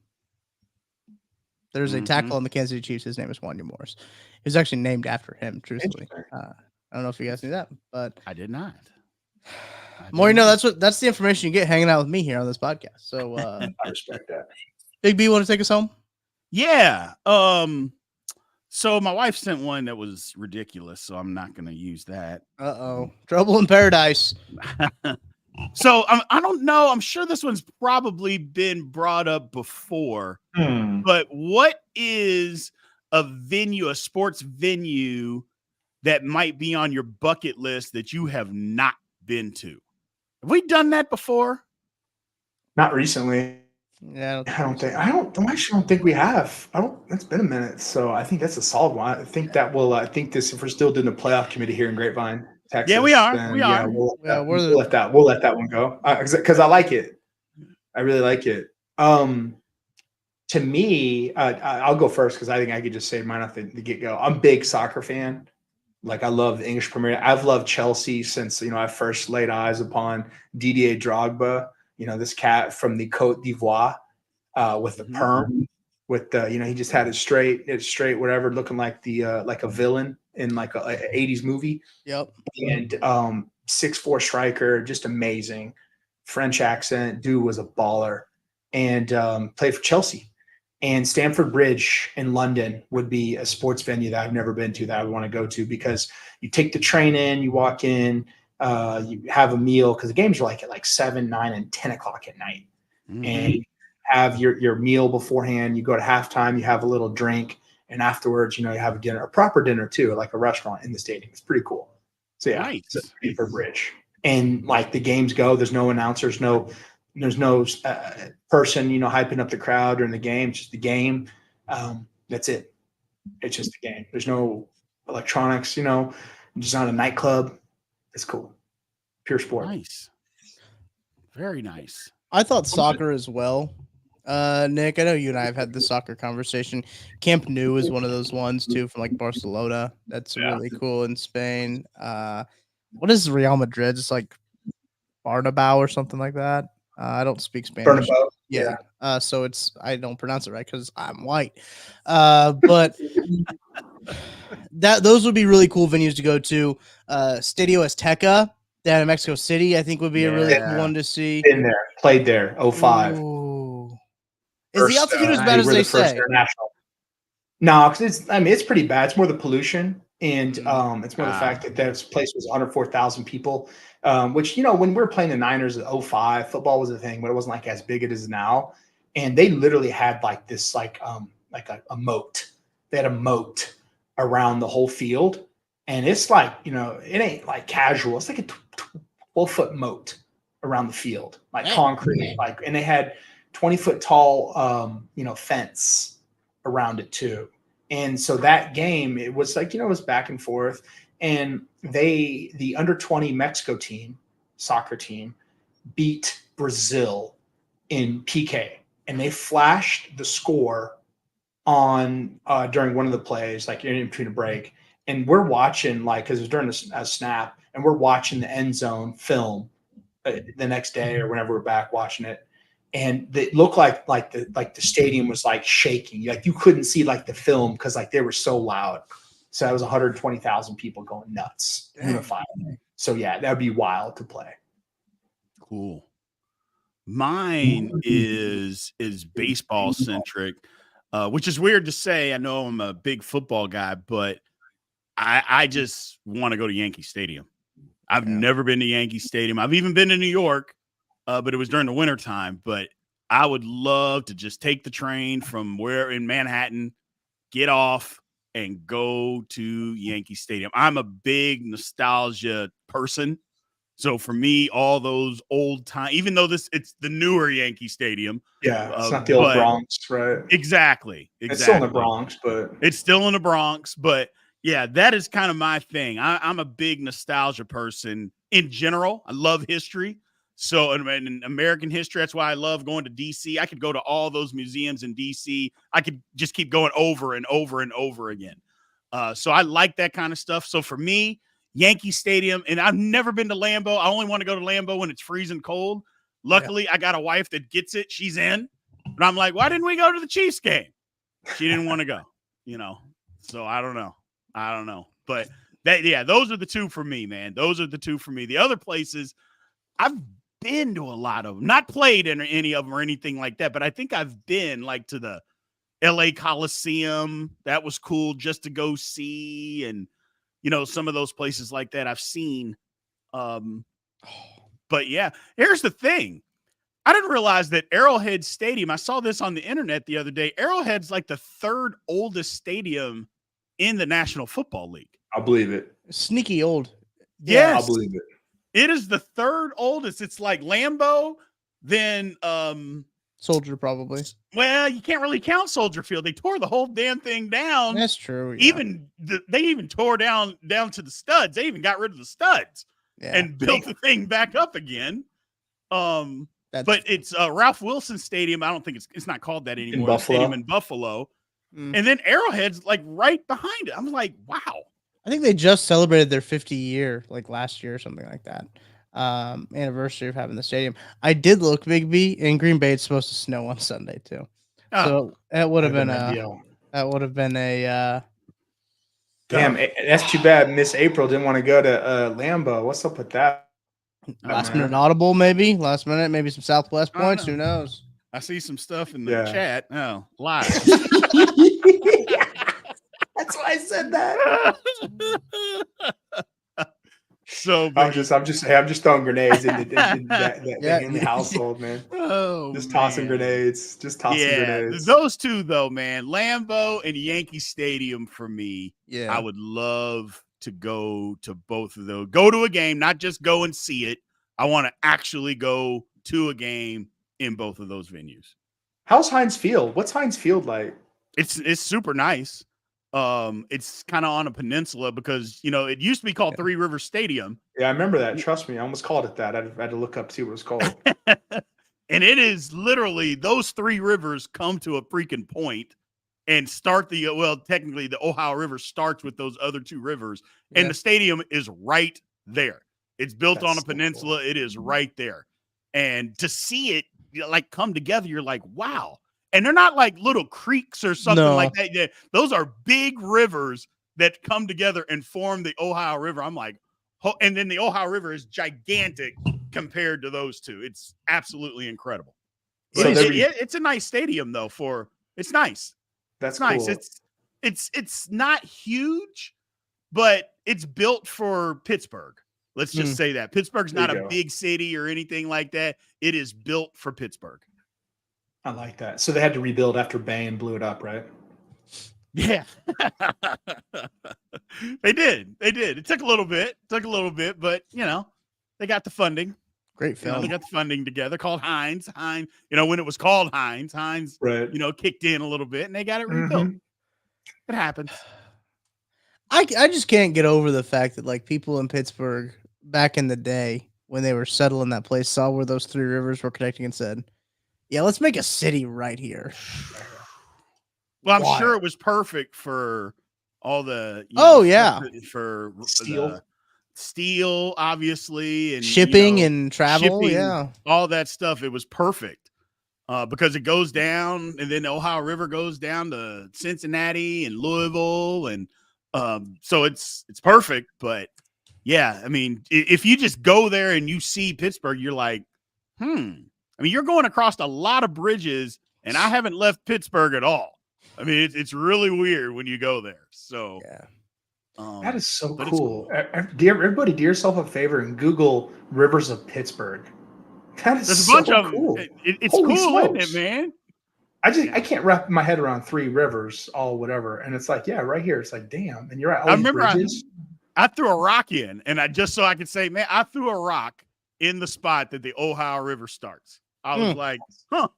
There's a tackle on the Kansas City Chiefs. His name is Wanya Morris. He was actually named after him, truthfully. I don't know if you guys knew that, but I did not. More you know, that's the information you get hanging out with me here on this podcast. So I respect that. Big B, want to take us home? Yeah. So my wife sent one that was ridiculous, so I'm not going to use that. Trouble in paradise. So I don't know. I'm sure this one's probably been brought up before. But what is a sports venue that might be on your bucket list that you have not been to? Have we done that before? Not recently. Yeah, I don't think we have. It's been a minute, so I think that's a solid one. I think that will. I think this, if we're still doing the playoff committee here in Grapevine, Texas. Yeah, we are. Then, we are. We'll let that one go because I like it. I really like it. To me, I'll go first because I think I could just say mine off the get go. I'm a big soccer fan. Like, I love the English Premier League. I've loved Chelsea since, I first laid eyes upon Didier Drogba, this cat from the Côte d'Ivoire with the perm, with the, he just had it straight, whatever, looking like like a villain in like a 80s movie. Yep. And 6'4" striker, just amazing. French accent, dude was a baller, and played for Chelsea. And Stamford Bridge in London would be a sports venue that I've never been to that I would want to go to, because you take the train in, you walk in, you have a meal, because the games are at 7, 9, and 10 o'clock at night. And you have your meal beforehand. You go to halftime, you have a little drink, and afterwards, you have a dinner, a proper dinner too, like a restaurant in the stadium. It's pretty cool. So yeah, nice. Stamford Bridge. And the games go, there's no announcers, there's no person, hyping up the crowd during the game. It's just the game. That's it. It's just the game. There's no electronics, just not a nightclub. It's cool. Pure sport. Nice. Very nice. I thought soccer as well. Nick, I know you and I have had this soccer conversation. Camp Nou is one of those ones too, from Barcelona. That's really cool in Spain. What is Real Madrid? It's like Bernabeu or something like that. I don't speak Spanish. Bernabeu. Yeah. So I don't pronounce it right because I'm white. But those would be really cool venues to go to. Stadio Azteca down in Mexico City, I think, would be a really cool one to see. Been there, played there, 05. Ooh. Is the altitude as bad as they say? No, because it's pretty bad. It's more the pollution, and it's more the fact that this place was 104,000 people. Which, when we were playing the Niners at 05, football was a thing, but it wasn't as big as it is now. And they literally had this a moat. They had a moat around the whole field. And it's it ain't casual. It's like a 12-foot moat around the field, concrete. And they had 20-foot tall, fence around it too. And so that game, it was it was back and forth. And the under 20 Mexico team, soccer team, beat Brazil in PK, and they flashed the score on during one of the plays, in between a break. And we're watching because it was during a snap, and we're watching the end zone film the next day or whenever we're back watching it. And it looked like the stadium was shaking. You couldn't see the film because they were so loud. So that was 120,000 people going nuts, unified. So yeah, that'd be wild to play. Cool. Mine is baseball centric, which is weird to say. I know I'm a big football guy, but I just want to go to Yankee Stadium. I've never been to Yankee Stadium. I've even been to New York, but it was during the wintertime. But I would love to just take the train from where in Manhattan, get off, and go to Yankee Stadium. I'm a big nostalgia person. So for me, all those old time, even though it's the newer Yankee Stadium. Yeah, it's not the old Bronx, right? Exactly. It's still in the Bronx, but it's still in the Bronx. But Yeah, that is kind of my thing. I'm a big nostalgia person in general. I love history. So, in American history, that's why I love going to DC. I could go to all those museums in DC. I could just keep going over and over and over again. So I like that kind of stuff. So for me, Yankee Stadium, and I've never been to Lambeau. I only want to go to Lambeau when it's freezing cold. Luckily, I got a wife that gets it. She's in. But I'm like, why didn't we go to the Chiefs game? She didn't want to go, So I don't know. But those are the two for me, man. Those are the two for me. The other places, I've been to a lot of them, not played in any of them or anything like that, but I think I've been like to the LA Coliseum. That was cool just to go see. And, some of those places like that I've seen. But yeah, here's the thing. I didn't realize that Arrowhead Stadium, I saw this on the internet the other day. Arrowhead's like the third oldest stadium in the National Football League. I'll believe it. Sneaky old. Yes. I'll believe it. It is the third oldest. It's like Lambeau, then Soldier probably. Well, you can't really count Soldier Field. They tore the whole damn thing down. That's true. Yeah. They even tore down to the studs. They even got rid of the studs and built the thing back up again. But it's Ralph Wilson Stadium. I don't think it's not called that anymore. In Stadium in Buffalo. And then Arrowhead's like right behind it. I'm like, wow. I think they just celebrated their 50 year, like last year or something like that. Anniversary of having the stadium. I did look, Big B, in Green Bay. It's supposed to snow on Sunday too. So that would have been a damn. That's too bad. Miss April didn't want to go to Lambeau. What's up with that? Last minute audible, maybe. Last minute, maybe some Southwest points. Who knows? I see some stuff in the chat. Oh, live. That's why I said that. So I'm just throwing grenades in the household, man. Just tossing grenades. Grenades. Those two though, man. Lambeau and Yankee Stadium for me. Yeah, I would love to go to both of those. Go to a game, not just go and see it. I want to actually go to a game in both of those venues. How's Heinz Field? What's Heinz Field like? It's super nice. It's kind of on a peninsula because it used to be called Three Rivers Stadium. Yeah, I remember that. Trust me, I almost called it that. I had to look up to see what it was called. And it is literally those three rivers come to a freaking point and start technically the Ohio River starts with those other two rivers, and the stadium is right there. It's built on a peninsula. Cool. It is right there. And to see it like come together, you're like, wow. And they're not like little creeks or something like that. Yeah, those are big rivers that come together and form the Ohio River. I'm like, and then the Ohio River is gigantic compared to those two. It's absolutely incredible. It's a nice stadium though. It's nice. That's nice. Cool. It's not huge, but it's built for Pittsburgh. Let's just say that Pittsburgh's not a big city or anything like that. It is built for Pittsburgh. I like that. So they had to rebuild after Bain blew it up, right? Yeah. They did. It took a little bit, but they got the funding. Great film. They got the funding together called Heinz. When it was called Heinz, right. Kicked in a little bit and they got it rebuilt. It happens. I just can't get over the fact that like people in Pittsburgh back in the day when they were settling that place saw where those three rivers were connecting and said, yeah, let's make a city right here. Well, I'm sure it was perfect for all the for steel, obviously, and shipping and travel, all that stuff. It was perfect because it goes down, and then the Ohio River goes down to Cincinnati and Louisville, and so it's perfect. But yeah, I mean, if you just go there and you see Pittsburgh, you're like, I mean, you're going across a lot of bridges, and I haven't left Pittsburgh at all. I mean, it's really weird when you go there. So that is so cool. Everybody, do yourself a favor and Google rivers of Pittsburgh. That is There's so a bunch of cool. It's cool, smokes. Isn't it, man? I can't wrap my head around three rivers, all whatever. And it's like, right here. It's like, damn. And you're at all these bridges. I threw a rock in, and so I could say, man, I threw a rock in the spot that the Ohio River starts. I was like, But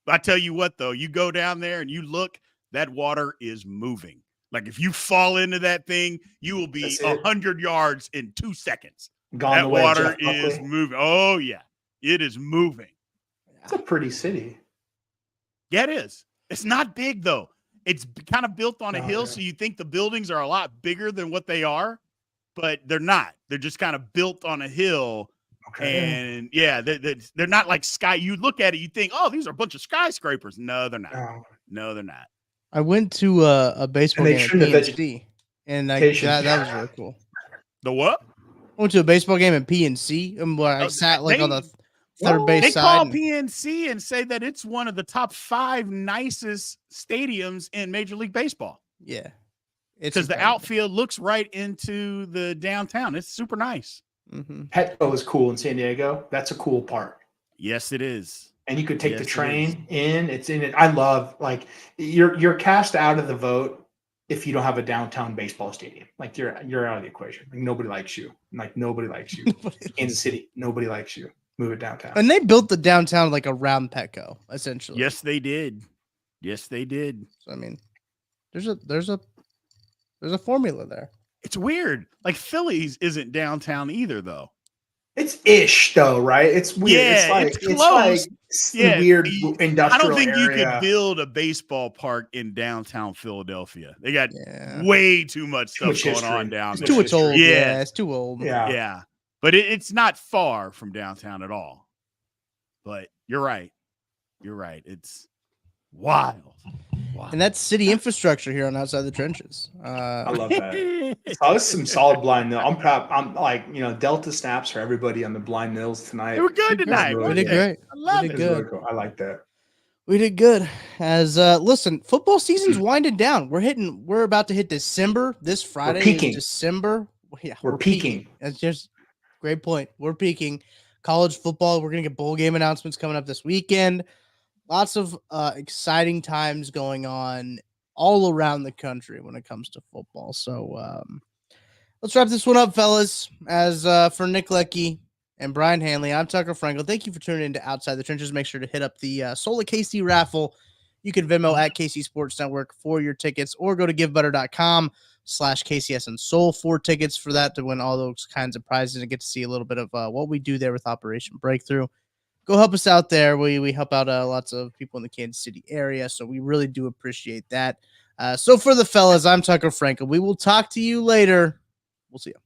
I tell you what, though, you go down there and you look, that water is moving. Like if you fall into that thing, you will be That's it. 100 yards in 2 seconds. Gone That the way of water Jeff is Buckley. moving. Oh yeah, it is moving. It's a pretty city. Yeah, it is. It's not big though. It's kind of built on a Oh, hill, yeah. so you think the buildings are a lot bigger than what they are, but they're not. They're just kind of built on a hill. Okay. And yeah, they're not like sky. You look at it, you think, oh, these are a bunch of skyscrapers. No, they're not. Oh. No, they're not. I went to a baseball And they game at trimmed the PNC, and that was really cool. The what? I went to a baseball game at PNC, and where I Oh, sat like on the they- third base They side. call and- PNC and say that it's one of the top 5 nicest stadiums in Major League Baseball Yeah, it's because the incredible. outfield looks right into the downtown. It's super nice. Mhm. Petco is cool in San Diego. That's a cool part. Yes, it is. And you could take Yes, the it train in. It's in it. I love you're cast out of the vote if you don't have a downtown baseball stadium. Like you're out of the equation. Like nobody likes you. Like nobody likes you. Kansas City, nobody likes you. Move it downtown. And they built the downtown like around Petco, essentially. Yes, they did. Yes, they did. So, I mean, there's a formula there. It's weird. Like Phillies isn't downtown either, though. It's ish though, right? It's weird. Yeah, it's it's close. Yeah, weird I industrial don't think you area. could build a baseball park in downtown Philadelphia. They got Yeah. way too much stuff much going history. on down It's there. Too much history. old. Yeah. Yeah, it's too old. Yeah. Yeah, but it's not far from downtown at all. But you're right. You're right. It's wild. And that's city infrastructure here on Outside the Trenches. I love that. So this is some solid blind nil. I'm proud. I'm like, Delta snaps for everybody on the blind nils tonight. They were good tonight. really We did good. great. I love We it. did It's really good. cool. I like that. We did good. As listen, football season's winding down. We're about to hit December. This Friday is peaking. December. Yeah, We're peaking. That's just great point. We're peaking. College football. We're gonna get bowl game announcements coming up this weekend. Lots of exciting times going on all around the country when it comes to football. So let's wrap this one up, fellas. As for Nick Leckey and Brien Hanley, I'm Tucker Frankel. Thank you for tuning into Outside the Trenches. Make sure to hit up the Solar KC raffle. You can Venmo at KC Sports Network for your tickets, or go to givebutter.com/KCS and Soul for tickets for that to win all those kinds of prizes and get to see a little bit of what we do there with Operation Breakthrough. Go help us out there. We help out lots of people in the Kansas City area, so we really do appreciate that. So for the fellas, I'm Tucker Frankel. We will talk to you later. We'll see you.